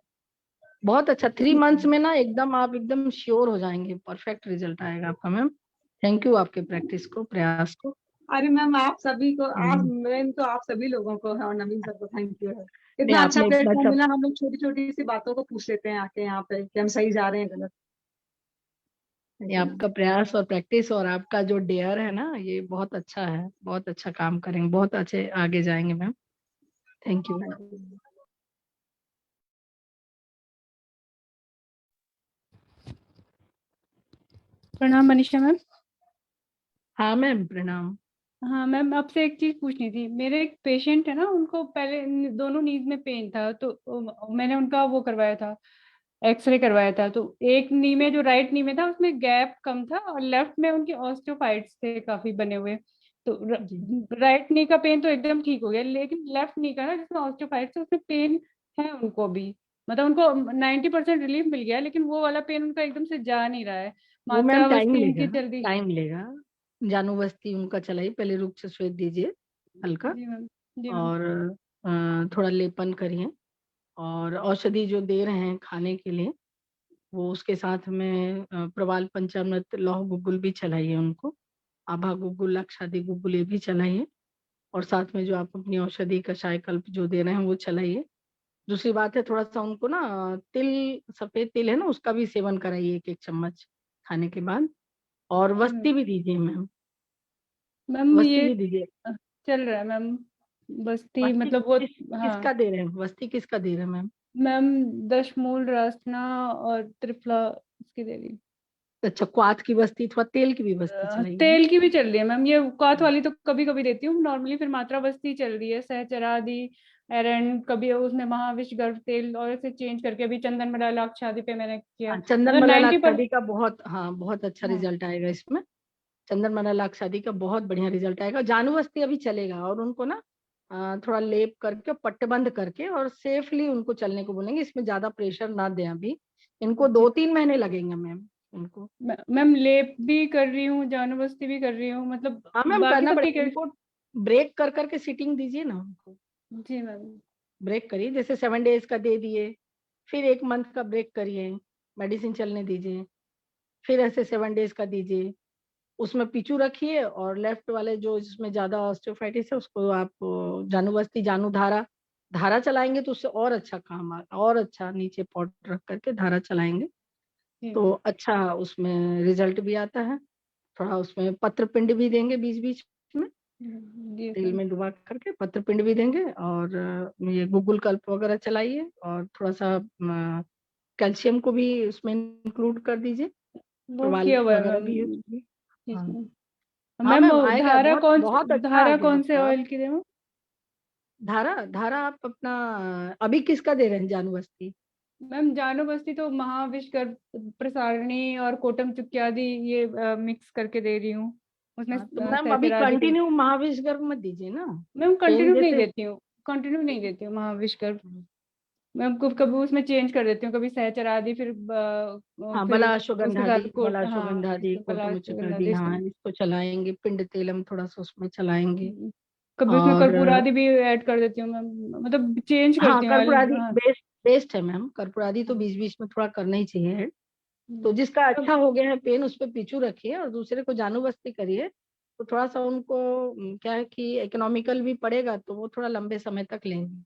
बहुत अच्छा, 3 ठीक मंथ्स है। में ना एकदम आप एकदम श्योर हो जाएंगे, परफेक्ट रिजल्ट आएगा आपका मैम। थैंक यू आपके प्रैक्टिस को, प्रयास को। अरे मैम आप सभी को, आप हम्म, मेन तो आप सभी लोगों को है और नवीन सर को थैंक यू है, नहीं इतना अच्छा आपने इतना प्लेटफॉर्म अच्छा, मिला, हम लोग छोटी छोटी सी बातों को पूछ लेते हैं आके यहाँ पे कि हम सही जा रहे हैं गलत। थैंक ये यू मैम। आपका प्रयास और प्रैक्टिस और आपका जो डेयर है ना, ये बहुत अच्छा है, बहुत अच्छा काम करेंगे, बहुत अच्छे आगे जाएंगे ma'am. Thank you. Thank you. प्रणाम मनीषा मैम। हाँ मैम प्रणाम। हाँ मैम, आपसे एक चीज पूछनी थी। मेरे एक पेशेंट है ना, उनको पहले दोनों नीज में पेन था, तो मैंने उनका वो करवाया था, एक्सरे करवाया था, तो एक नी में, जो राइट नी में था, उसमें गैप कम था, और लेफ्ट में उनके ऑस्टियोफाइट्स थे काफी बने हुए, तो जी राइट नी का पेन तो एकदम ठीक हो गया, लेकिन लेफ्ट नी का ना, जिसमें ऑस्टियोफाइट्स है, उसमें पेन है उनको भी, मतलब उनको 90% रिलीफ मिल गया, लेकिन वो वाला पेन उनका एकदम से जा नहीं रहा है। वो मैम टाइम मात्रावस्थी लेगा, उनकी जल्दी। टाइम लेगा, जानुबस्ती उनका चलाइए, पहले रुक्ष श्वेत दीजिए हल्का, जी मैम। जी मैम। और थोड़ा लेपन करिए, और औषधि जो दे रहे हैं खाने के लिए, वो उसके साथ में प्रवाल पंचामृत लौह गुग्गुल भी चलाइए उनको, आभा गुग्गुल अक्षादी गुग्गुल ये भी चलाइए, और साथ में जो आप अपनी औषधि कषाय कल्प जो दे रहे हैं वो चलाइए। दूसरी बात है, थोड़ा सा उनको ना तिल, सफेद तिल है ना, उसका भी सेवन कराइए 1-1 चम्मच खाने के बाद, और जी वस्ती मैम। भी दीजिए मैम, मैम वस्ती ये भी दीजिए। चल रहा है मैम, बस्ती वस्ती मतलब वो। हाँ किसका दे रहे हैं, वस्ती किसका दे रहे हैं मैम? मैम, दशमूल, रासना और त्रिफला इसकी दे रही। अच्छा, क्वाथ की बस्ती, थोड़ा तेल की भी बस्ती चलाइए। तेल की भी चल रही है मैम, ये काथ वाली तो कभी कभी देती हूँ नॉर्मली, फिर मात्रा बस्ती चल रही है, सहचरादि, एरंड, कभी उसमें महाविष गर्भ तेल, और ऐसे चेंज करके अभी चंदन मडाला शादी पे मैंने किया, हाँ, चंदन मतलब मलाला 90%। शादी का बहुत, हाँ बहुत अच्छा हाँ रिजल्ट आएगा इसमें, चंदन मलाला शादी का बहुत बढ़िया रिजल्ट आएगा, जानुबस्ती अभी चलेगा, और उनको ना थोड़ा लेप करके पट्टेबंद करके और सेफली उनको चलने को बोलेंगे, इसमें ज्यादा प्रेशर ना दें अभी, इनको जी 2-3 महीने लगेंगे मैम उनको। मैम, लेप भी कर रही हूँ, जानुबस्ती भी कर रही हूँ, मतलब हाँ मैम बाकी करना सब ठीक पड़ेगा है। उनको, ब्रेक कर करके सीटिंग दीजिए ना उनको, जी मैम। ब्रेक करिए, जैसे 7 डेज का दे दिए, फिर 1 मंथ का ब्रेक करिए, मेडिसिन चलने दीजिए, फिर ऐसे 7 डेज का दीजिए, उसमें पिचू रखिए, और लेफ्ट वाले जो जिसमें ज्यादा ऑस्टियोफाइटिस है उसको आप जानुबस्ती धारा धारा चलाएंगे तो उससे और अच्छा काम और अच्छा, नीचे पॉट रख करके धारा चलाएंगे जी तो मैम। अच्छा उसमें रिजल्ट भी आता है। थोड़ा उसमें पत्र पिंड भी देंगे बीच बीच में, जी तेल सर। में डुबा करके पत्र पिंड भी देंगे, और ये गूगल कल्प वगैरह चलाइए, और थोड़ा सा कैल्शियम को भी उसमें इंक्लूड कर दीजिए, वो प्रवाल किया हुआ है वगैरह भी मैम, यूज। ठीक हाँ। है हाँ मैम। मैम आएगा, धारा बहुत कौन बहुत अच्छा आ धारा गया कौन से आपका। ऑयल की दें? धारा धारा आप अपना अभी किसका दे रहे हैं? जानू बस्ती? मैम जानो बस्ती तो महाविश्व प्रसारणी और कोटम चुक्यादी ये मिक्स करके दे रही हूँ। उसमें हाँ, तो मैम अभी सहचरादी भी। कंटिन्यू महाविश्व गर्भ मत दीजिए ना। मैम पेन कंटिन्यू नहीं जैसे देती हूँ, कंटिन्यू नहीं देती हूँ महाविश्व। मैम कभी उसमें चेंज कर देती हूँ, कभी सहचरादी फिर हाँ, फिर बला उसके साथ अश्वगंधादी, बला हाँ अश्वगंधादी, बला कोटमुचुकादी, से हाँ इसको चलाएंगे। पिंड तेलम थोड़ा सा उसमें चलाएंगे। कभी उसमें और कर्पूरादि भी ऐड कर देती हूँ मैम, मतलब चेंज हाँ, करती हूँ कर्पूरादि हाँ। बेस्ट बेस्ट है मैम। कर्पूरादि तो बीच बीच में थोड़ा करना ही चाहिए। तो जिसका अच्छा हो गया है पेन उस पे पीछू रखिए और दूसरे को जानू बस्ती करिए। तो थोड़ा सा उनको क्या है कि इकोनॉमिकल भी पड़ेगा, तो वो थोड़ा लंबे समय तक लेंगे।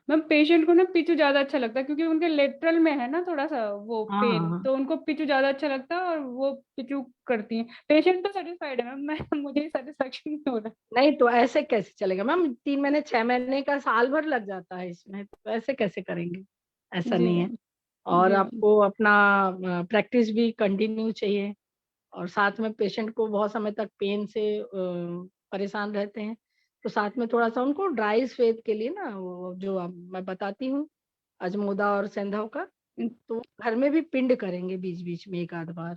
मैम पेशेंट को ना पिचू ज्यादा अच्छा लगता है क्योंकि उनके लेटरल में है ना थोड़ा सा वो हाँ पेन, हाँ तो उनको पिचू ज्यादा अच्छा लगता है और वो पिचू करती हैं। पेशेंट तो सेटिस्फाइड है मैम, मैं मुझे सेटिस्फेक्शन नहीं हो रहा। नहीं तो ऐसे कैसे चलेगा मैम? 3 महीने 6 महीने का साल भर लग जाता है इसमें, तो ऐसे कैसे करेंगे? ऐसा जी नहीं है। मैम। और जी मैम। आपको अपना प्रैक्टिस भी कंटिन्यू चाहिए। और साथ में पेशेंट को बहुत समय तक पेन से परेशान रहते हैं, तो साथ में थोड़ा सा उनको ड्राई स्वेद के लिए ना वो जो मैं बताती हूँ अजमोदा और सेंधव का, तो घर में भी पिंड करेंगे बीच बीच में एक आध बार।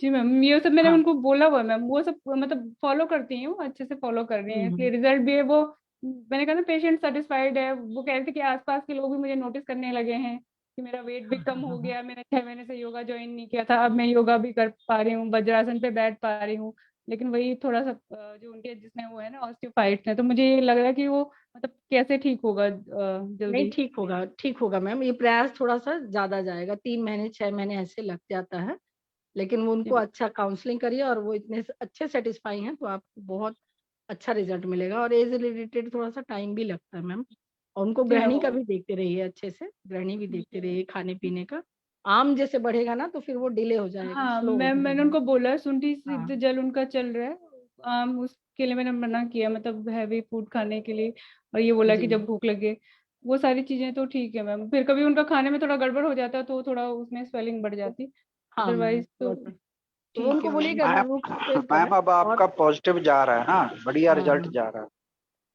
जी मैम ये सब मैंने हाँ। उनको बोला हुआ है मैम, वो सब मतलब फॉलो करती हैं, वो अच्छे से फॉलो कर रही हैं कि रिजल्ट भी है वो। मैंने कहा ना पेशेंट सेटिस्फाइड है, वो कह रहे थे कि आसपास के लोग भी मुझे नोटिस करने लगे हैं कि मेरा वेट भी कम हो गया, मैंने 6 महीने से योगा ज्वाइन नहीं किया था, अब मैं योगा भी कर पा रही हूँ, वज्रासन पे बैठ पा रही हूँ। लेकिन वही थोड़ा सा जो उनके जिसमें वो है ना ऑस्टियोफाइट्स है, तो मुझे ये लग रहा है कि वो मतलब कैसे ठीक होगा नहीं, जल्दी। ठीक होगा ठीक होगा मैम। ये प्रयास थोड़ा सा ज्यादा जाएगा, 3 महीने 6 महीने ऐसे लग जाता है। लेकिन वो उनको अच्छा काउंसलिंग करिए और वो इतने अच्छे सेटिस्फाई हैं तो आपको बहुत अच्छा रिजल्ट मिलेगा। और एज रिलेटेड थोड़ा सा टाइम भी लगता है मैम। और उनको जी गृहिणी का मैम। भी देखते रहिए अच्छे से, गृहिणी भी देखते रहिए खाने पीने का। आम जैसे बढ़ेगा ना तो फिर वो डिले हो जाएगा, हाँ स्लो हो मैम मैंने जाएगा। उनको बोला शुंठी हाँ सिद्ध जल उनका चल रहा है, उसके लिए मैंने मना किया मतलब हैवी फूड खाने के लिए, और ये बोला कि जी जब भूख लगे वो सारी चीजें तो ठीक है मैम। फिर कभी उनका खाने में थोड़ा गड़बड़ हो जाता है तो थोड़ा उसमें स्वेलिंग बढ़ जाती, हाँ मैम। अदरवाइज तो तो वो ठीक है उनको मैम। बोलिएगा मैम रूट स्वेद करें। मैम अब और आपका पॉजिटिव जा रहा है ना, बढ़िया हाँ रिजल्ट हाँ, जा रहा है।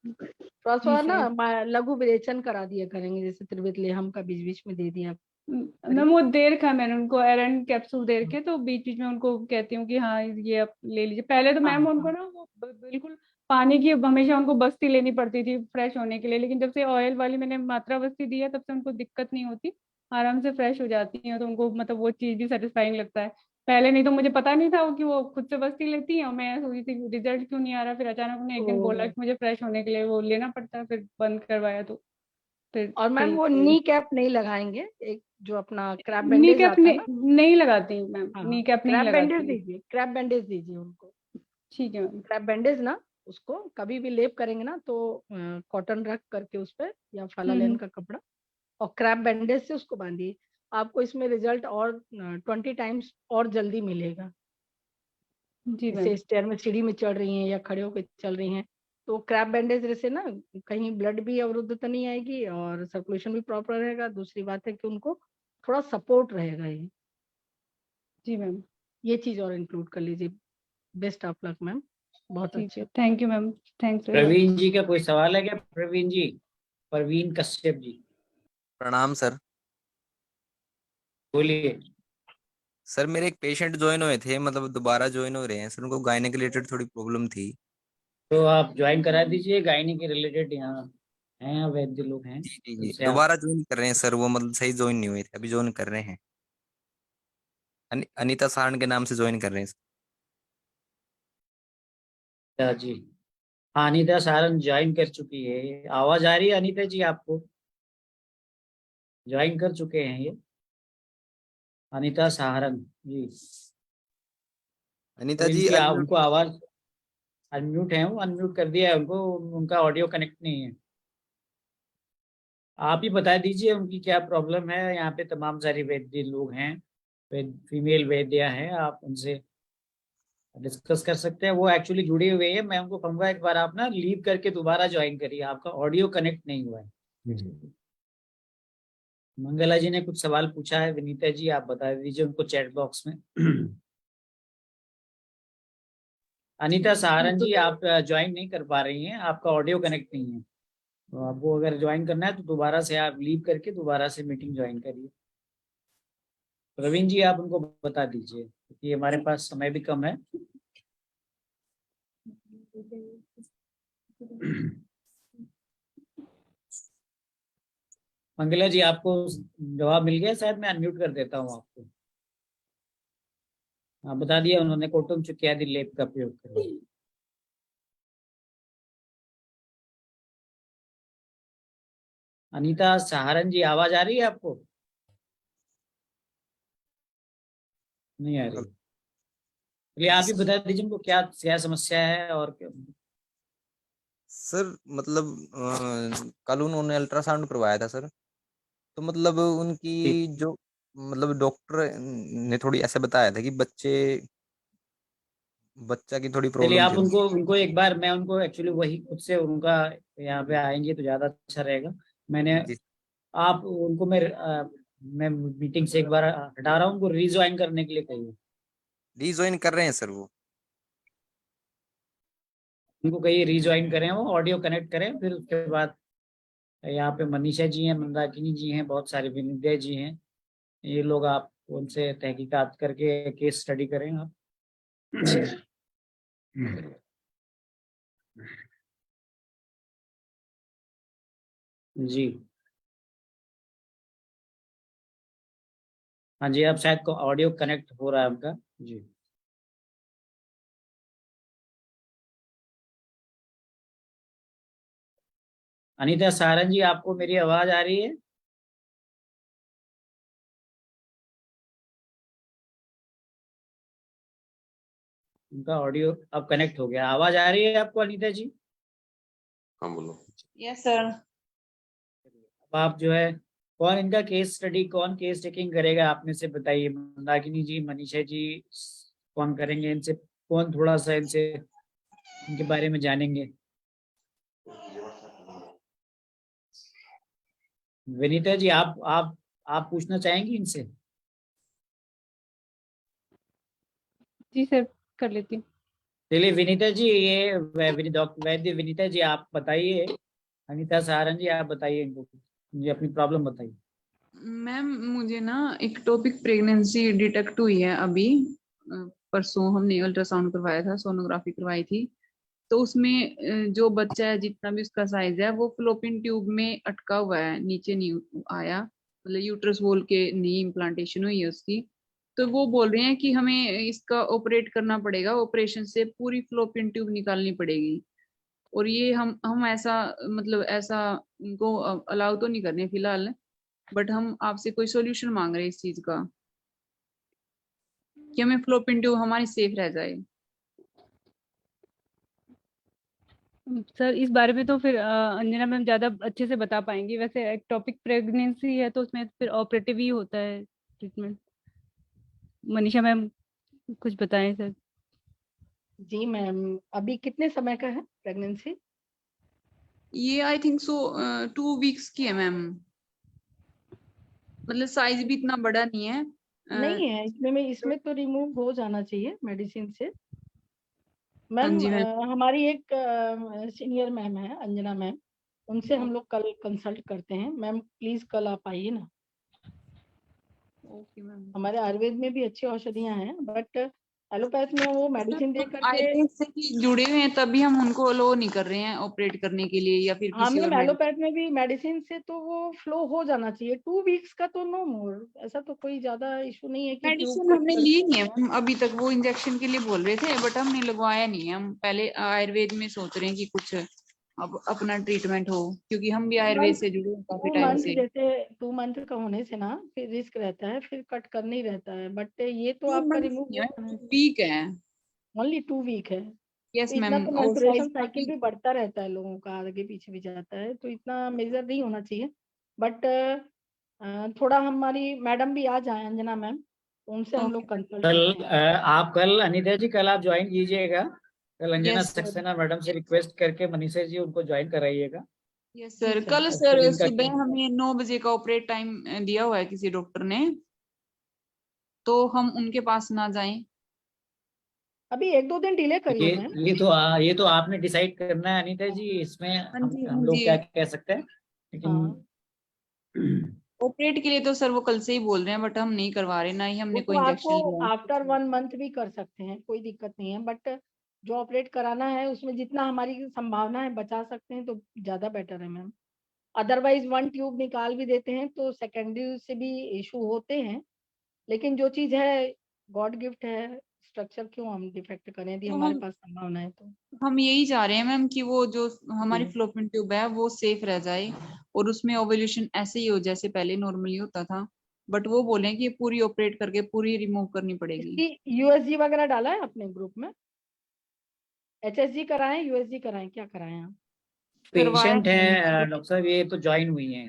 थोड़ा जी सा ना सर। लघु विरेचन करा दिया करेंगे, जैसे त्रिवित लेहम का बीच बीच में दे दिया मैम करिए। वो देर खा मैंने उनको आयरन कैप्सूल दे के, तो बीच बीच में उनको कहती हूँ कि हाँ ये आप ले लीजिए। पहले तो हाँ मैम उनको हाँ ना वो बिल्कुल पानी की हमेशा उनको बस्ती लेनी पड़ती थी फ्रेश होने के लिए, लेकिन जब से ऑयल वाली मैंने मात्रा बस्ती दी है तब से उनको दिक्कत नहीं होती, आराम से फ्रेश हो जाती है। तो उनको मतलब वो चीज भी सेटिस्फाइंग लगता है। पहले नहीं तो मुझे पता नहीं था कि वो खुद से बस्ती लेती है, और मैं सोची थी रिजल्ट क्यों नहीं आ रहा, फिर अचानक उन्होंने एक दिन बोला तो कि मुझे फ्रेश होने के लिए वो लेना पड़ता है, फिर बंद करवाया तो फिर और मैम सही वो सही। नी कैप नहीं लगाएंगे, एक जो अपना क्रैप नी बैंडेज कैप आता है ना। नहीं लगाती मैम, हाँ, नी कैप नहीं क्रैप बैंडेज लगाती। दीजिए, क्रैप बैंडेज दीजिए उनको। ठीक है मैम। क्रैप बैंडेज ना उसको कभी भी लेप करेंगे ना तो कॉटन रख करके उस पे या फलालेन हम्म। का कपड़ा और क्रैप बैंडेज से उसको बांधिए। आपको इसमें रिजल्ट और 20 टाइम्स और जल्दी मिलेगा। जी मैम। जैसे स्टेयर में सीढ़ी में चढ़ रही हैं या खड़े होकर चल रही हैं, तो क्रैप बैंडेज से ना कहीं ब्लड भी अवरुद्धता नहीं आएगी और सर्कुलेशन भी प्रॉपर रहेगा। दूसरी बात है कि उनको थोड़ा सपोर्ट रहेगा। जी मैम। ये चीज और इंक्लूड कर लीजिए। बेस्ट ऑफ लक मैम, बहुत ठीक है, अच्छा। Thank you ma'am, thanks for help. Praveen ji का कोई सवाल है क्या? प्रवीण जी, प्रवीण कश्यप जी, प्रणाम सर। बोलिए। सर मेरे एक पेशेंट ज्वाइन हुए थे, मतलब दोबारा ज्वाइन हो रहे हैं सर, उनको गायने के रिलेटेड थोड़ी प्रॉब्लम थी। तो आप ज्वाइन करा दीजिए, गायनी के रिलेटेड यहाँ हैं, यहाँ वैद्य लोग हैं, जी जी जी, उनसे आप। दोबारा ज्वाइन कर रहे हैं सर वो, मतलब सही ज्वाइन नहीं हुए थे, अभी ज्वाइन कर रहे हैं। अनीता सारण के नाम से ज्वाइन कर रहे हैं सर। अच्छा जी, अनीता सारंग ज्वाइन कर चुकी है। आवाज आ रही है अनीता जी आपको? ज्वाइन कर चुके हैं ये अनीता सारंग जी। अनीता तो जी इनकी अनम्यूट। उनको आवाज अनम्यूट है, वो अनम्यूट कर दिया है उनको, उनका ऑडियो कनेक्ट नहीं है। आप ही बता दीजिए उनकी क्या प्रॉब्लम है। यहाँ पे तमाम सारी वैद्य लोग हैं, फीमेल वैद्य हैं, आप उनसे डिस्कस कर सकते हैं। वो एक्चुअली जुड़े हुए हैं, मैं उनको कहूँगा एक बार आप ना लीव करके दोबारा ज्वाइन करिए, आपका ऑडियो कनेक्ट नहीं हुआ है। मंगला जी ने कुछ सवाल पूछा है, विनीता जी आप बता दीजिए उनको चैट बॉक्स में। अनीता सहारन जी, आप ज्वाइन नहीं कर पा रही हैं, आपका ऑडियो कनेक्ट नहीं है। तो आपको अगर ज्वाइन करना है तो दोबारा से आप लीव करके दोबारा से मीटिंग ज्वाइन करिए। प्रवीण जी, आप उनको बता दीजिए क्योंकि हमारे पास समय भी कम है। मंगला जी, आपको जवाब मिल गया शायद, मैं अनम्यूट कर देता हूँ आपको। हाँ, बता दिया उन्होंने, कोटुम चुकियादी लेप का प्रयोग करें। अनीता सहारन जी, आवाज आ रही है आपको? नहीं आ रही? चलिए आप ही बता दीजिए उनको क्या क्या समस्या है और क्या। सर मतलब कल उन्होंने अल्ट्रासाउंड करवाया था सर, तो मतलब उनकी जो मतलब डॉक्टर ने थोड़ी ऐसे बताया था कि बच्चा की थोड़ी चलिए प्रॉब्लम आप थी उनको एक बार, मैं उनको एक्चुअली वही खुद से उनका यहाँ पे आएंगे तो ज्यादा अच्छा रहेगा। मैंने आप उनको मैं मीटिंग से एक बार हटा रहा हूँ, उनको रीज्वाइन करने के लिए कहिए। रीज्वाइन कर रहे हैं सर वो। उनको कहिए रीज्वाइन करें, वो ऑडियो कनेक्ट करें। फिर उसके बाद यहाँ पे मनीषा जी हैं, मंदाकिनी जी हैं, बहुत सारे विनिध्या जी हैं, ये लोग आप उनसे तहकीकात करके केस स्टडी करें आप। जी हाँ जी, अब शायद ऑडियो कनेक्ट हो रहा है आपका। जी अनीता सहारन जी, आपको मेरी आवाज आ रही है? उनका ऑडियो अब कनेक्ट हो गया। आवाज आ रही है आपको अनीता जी? हाँ बोलो। Yes sir. अब आप जो है, कौन इनका केस स्टडी, कौन केस टेकिंग करेगा आप में से बताइए। मंदाकिनी जी, मनीषा जी, कौन करेंगे इनसे? कौन थोड़ा सा इनसे इनके बारे में जानेंगे? विनीता जी, आप पूछना चाहेंगी इनसे? जी सर, कर लेती हूँ। चलिए विनीता जी, ये डॉक्टर वैद्य विनीता जी, आप बताइए। अनीता सहारन जी, आप बताइए इनको, मुझे अपनी प्रॉब्लम बताइए। मैम मुझे ना एक टॉपिक प्रेगनेंसी डिटेक्ट हुई है अभी। परसों हमने अल्ट्रासाउंड करवाया था, सोनोग्राफी करवाई थी। तो उसमें जो बच्चा है, जितना भी उसका साइज है, वो फ्लोपिन ट्यूब में अटका हुआ है, नीचे नहीं आया, मतलब यूट्रस वॉल के नहीं इम्प्लांटेशन हुई है उसकी। तो वो बोल रहे हैं कि हमें इसका ऑपरेट करना पड़ेगा, ऑपरेशन से पूरी फ्लोपिन ट्यूब निकालनी पड़ेगी। और ये हम ऐसा मतलब ऐसा उनको अलाउ तो नहीं करने फिलहाल, बट हम आपसे कोई सॉल्यूशन मांग रहे हैं इस चीज का कि हमें फ्लोपिन ट्यूब हमारी सेफ रह जाए। सर इस बारे में तो फिर अंजना मैम ज्यादा अच्छे से बता पाएंगी। वैसे एक टॉपिक प्रेगनेंसी है तो उसमें फिर ऑपरेटिव ही होता है ट्रीटमेंट। मनीषा मैम कुछ बताएं सर। जी मैम, अभी कितने समय का है प्रेगनेंसी? ये आई थिंक सो 2 वीक्स की है मैम, मतलब साइज भी इतना बड़ा नहीं है। नहीं है इसमें तो रिमूव हो जाना चाहिए मेडिसिन से। हाँ मैम जी मैम। हमारी एक सीनियर मैम है, अंजना मैम, उनसे हम लोग कल कंसल्ट करते हैं। मैम प्लीज कल आप आइए ना। Okay ma'am. हमारे आयुर्वेद में भी अच्छी औषधियां हैं, बट एलोपैथ में वो मेडिसिन दे करके आयुर्वेद से ही जुड़े हुए हैं, तभी हम उनको अलो नहीं कर रहे हैं ऑपरेट करने के लिए या फिर हाँ किसी मैम, और एलोपैथ में भी मेडिसिन से तो वो फ्लो हो जाना चाहिए। 2 वीक्स का तो नो मोर, ऐसा तो कोई ज्यादा इशू नहीं है कि ट्यूब मेडिसिन हमने ली नहीं है मैम अभी तक। वो इंजेक्शन के लिए बोल रहे थे बट हमने लगवाया नहीं है। हम पहले आयुर्वेद में सोच रहे हैं कि कुछ अब अपना ट्रीटमेंट हो, क्योंकि हम भी आयुर्वेद से जुड़े हैं काफी 2 टाइम मंथ से। जैसे 2 मंथ का होने से ना फिर रिस्क रहता है, फिर कट करना ही रहता है। बट ये तो 2 आपका मंथ रिमूव वीक है। ओनली 2 वीक है। यस तो इतना मैम। तो और साइज मेंस्ट्रुएशन साइकिल भी बढ़ता रहता है लोगों का, आगे पीछे भी जाता है, तो इतना मेजर नहीं होना चाहिए। बट थोड़ा हमारी मैडम भी आ जाए, अंजना मैम, उनसे हम लोग कंसल्ट कल आप कल अनीता जी, कल आप ज्वाइन कीजिएगा। कल Anjana yes sir. Saxena madam से रिक्वेस्ट करके मनीषा जी उनको ज्वाइन कराइएगा। Yes sir. ठीक है। कल और सर फिर इनका सुबह हमें 9 बजे का ऑपरेट टाइम दिया हुआ है किसी डॉक्टर ने, तो हम उनके पास ना जाएं। अभी 1-2 दिन डिले करिए मैम। ये तो आपने डिसाइड करना है अनीता जी, इसमें हम लोग क्या कह सकते हैं, लेकिन ऑपरेट के लिए तो सर वो कल से ही बोल रहे हैं, बट हम नहीं करवा रहे, ना ही हमने कोई इंजेक्शन लिया। आफ्टर 1 मंथ भी कर सकते हैं, कोई दिक्कत नहीं है, बट जो ऑपरेट कराना है उसमें जितना हमारी संभावना है बचा सकते हैं तो ज्यादा बेटर है मैम। अदरवाइज 1 ट्यूब निकाल भी देते हैं तो सेकेंडरी से भी इशू होते हैं, लेकिन जो चीज है गॉड गिफ्ट है, स्ट्रक्चर क्यों हम डिफेक्ट करें यदि हमारे पास संभावना है तो। हम यही चाह रहे हैं मैम कि वो जो हमारी फ्लोपियन ट्यूब है वो सेफ रह जाए और उसमें ओवल्यूशन ऐसे ही हो जैसे पहले नॉर्मली होता था, बट वो बोले कि पूरी ऑपरेट करके पूरी रिमूव करनी पड़ेगी। यूएसजी वगैरह डाला है अपने ग्रुप में? एचएसजी कराएं, यूएसजी कराएं, क्या कराएं आप? पेशेंट है डॉक्टर साहब, ये तो ज्वाइन हुई है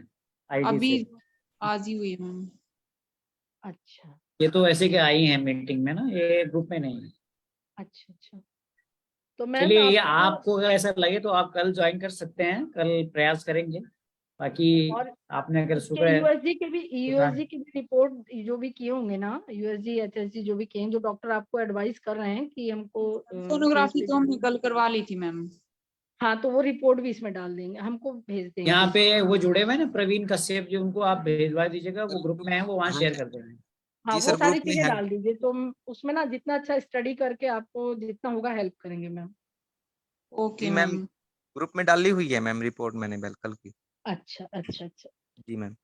अभी आज ही हुई है मैम। अच्छा, ये तो ऐसे के आई हैं मीटिंग में ना, ये ग्रुप में नहीं है। अच्छा तो मैं चलिए, ये आपको अगर ऐसा लगे तो आप कल ज्वाइन कर सकते हैं, कल प्रयास करेंगे। बाकी आपने अगर सुबह यूएसजी के भी रिपोर्ट जो भी किए होंगे ना, यूएसजी एचएसजी जो भी किए हैं, जो डॉक्टर आपको एडवाइस कर रहे हैं कि हमको सोनोग्राफी तो हमने कल करवा ली थी मैम। हाँ, तो वो रिपोर्ट भी इसमें डाल देंगे, हमको भेज देंगे। यहाँ पे वो जुड़े हुए ना प्रवीण कश्यप जी, उनको आप भेजवा दीजिएगा, वो ग्रुप में है, वो वहाँ शेयर कर देंगे। हाँ, वो सारी चीजें डाल दीजिए, तो उसमें ना जितना अच्छा स्टडी करके आपको जितना होगा हेल्प करेंगे मैम। ओके मैम, ग्रुप में डाली हुई है मैम रिपोर्ट मैंने कल की। अच्छा जी मैम,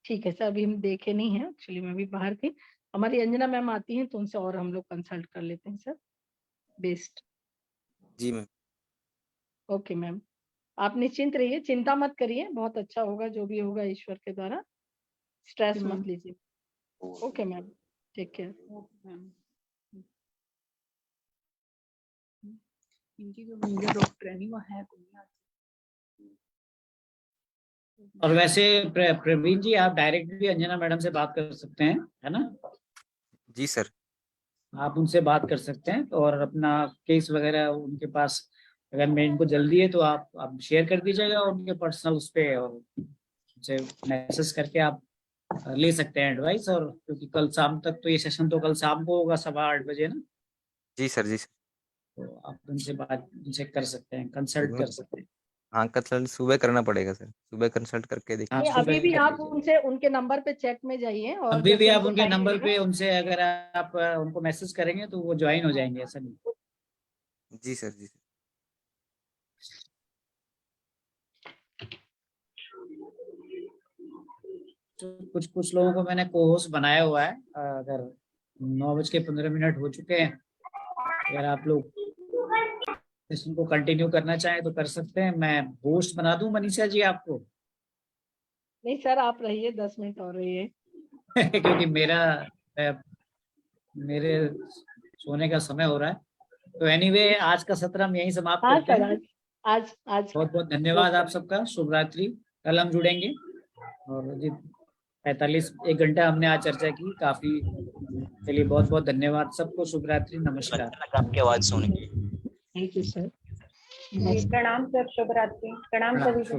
ठीक है सर। अभी हम देखे नहीं है, एक्चुअली मैं भी बाहर थी। हमारी अंजना मैम आती हैं तो उनसे और हम लोग कंसल्ट कर लेते हैं सर। बेस्ट। जी मैम। ओके मैम, आप निश्चिंत रहिए, चिंता मत करिए, बहुत अच्छा होगा जो भी होगा ईश्वर के द्वारा। स्ट्रेस मत लीजिए। Okay ma'am, take care. इनकी जो मेजर डॉक्टर है नहीं वो है कोई। और वैसे प्रवीण जी, आप डायरेक्ट भी अंजना मैडम से बात कर सकते हैं, है ना? जी सर, आप उनसे बात कर सकते हैं और अपना केस वगैरह उनके पास अगर मैं इनको जल्दी है तो आप शेयर कर दीजिएगा उनके पर्सनल उस पे, और उनसे मैसेज करके आप ले सकते हैं एडवाइस। और क्योंकि कल शाम तक तो ये सेशन तो कल शाम को होगा 8:15 बजे ना। जी सर। तो आप उनसे कर सकते हैं, कंसल्ट कर सकते हैं। हाँ, कंसल्ट सुबह करना पड़ेगा सर, सुबह कंसल्ट करके देखिए। अभी भी आप उनसे उनके नंबर पे चैट में जाइए, और अभी भी आप उनके नंबर पे उनसे अगर आप उनको मैसेज करेंगे तो वो ज्वाइन हो जाएंगे, ऐसा नहीं। जी सर। कुछ लोगों को मैंने को-होस्ट बनाया हुआ है। अगर 9:15 हो चुके हैं, अगर आप लोग इसको कंटिन्यू करना चाहें तो कर सकते हैं। मैं होस्ट बना दूं मनीषा जी आपको? नहीं सर, आप रहिए, 10 मिनट और रहिए। क्योंकि मेरे सोने का समय हो रहा है। तो एनीवे, आज का सत्र हम यहीं समाप्त करते हैं। आज बहुत बहुत धन्यवाद आप सबका। शुभ रात्रि। कल हम जुड़ेंगे। और 1 घंटा हमने आज चर्चा की, काफी। चलिए, बहुत बहुत धन्यवाद सबको। शुभ रात्रि, नमस्कार। आपकी आवाज सुन के थैंक यू सर। प्रणाम सर, शुभ रात्रि। प्रणाम सभी को।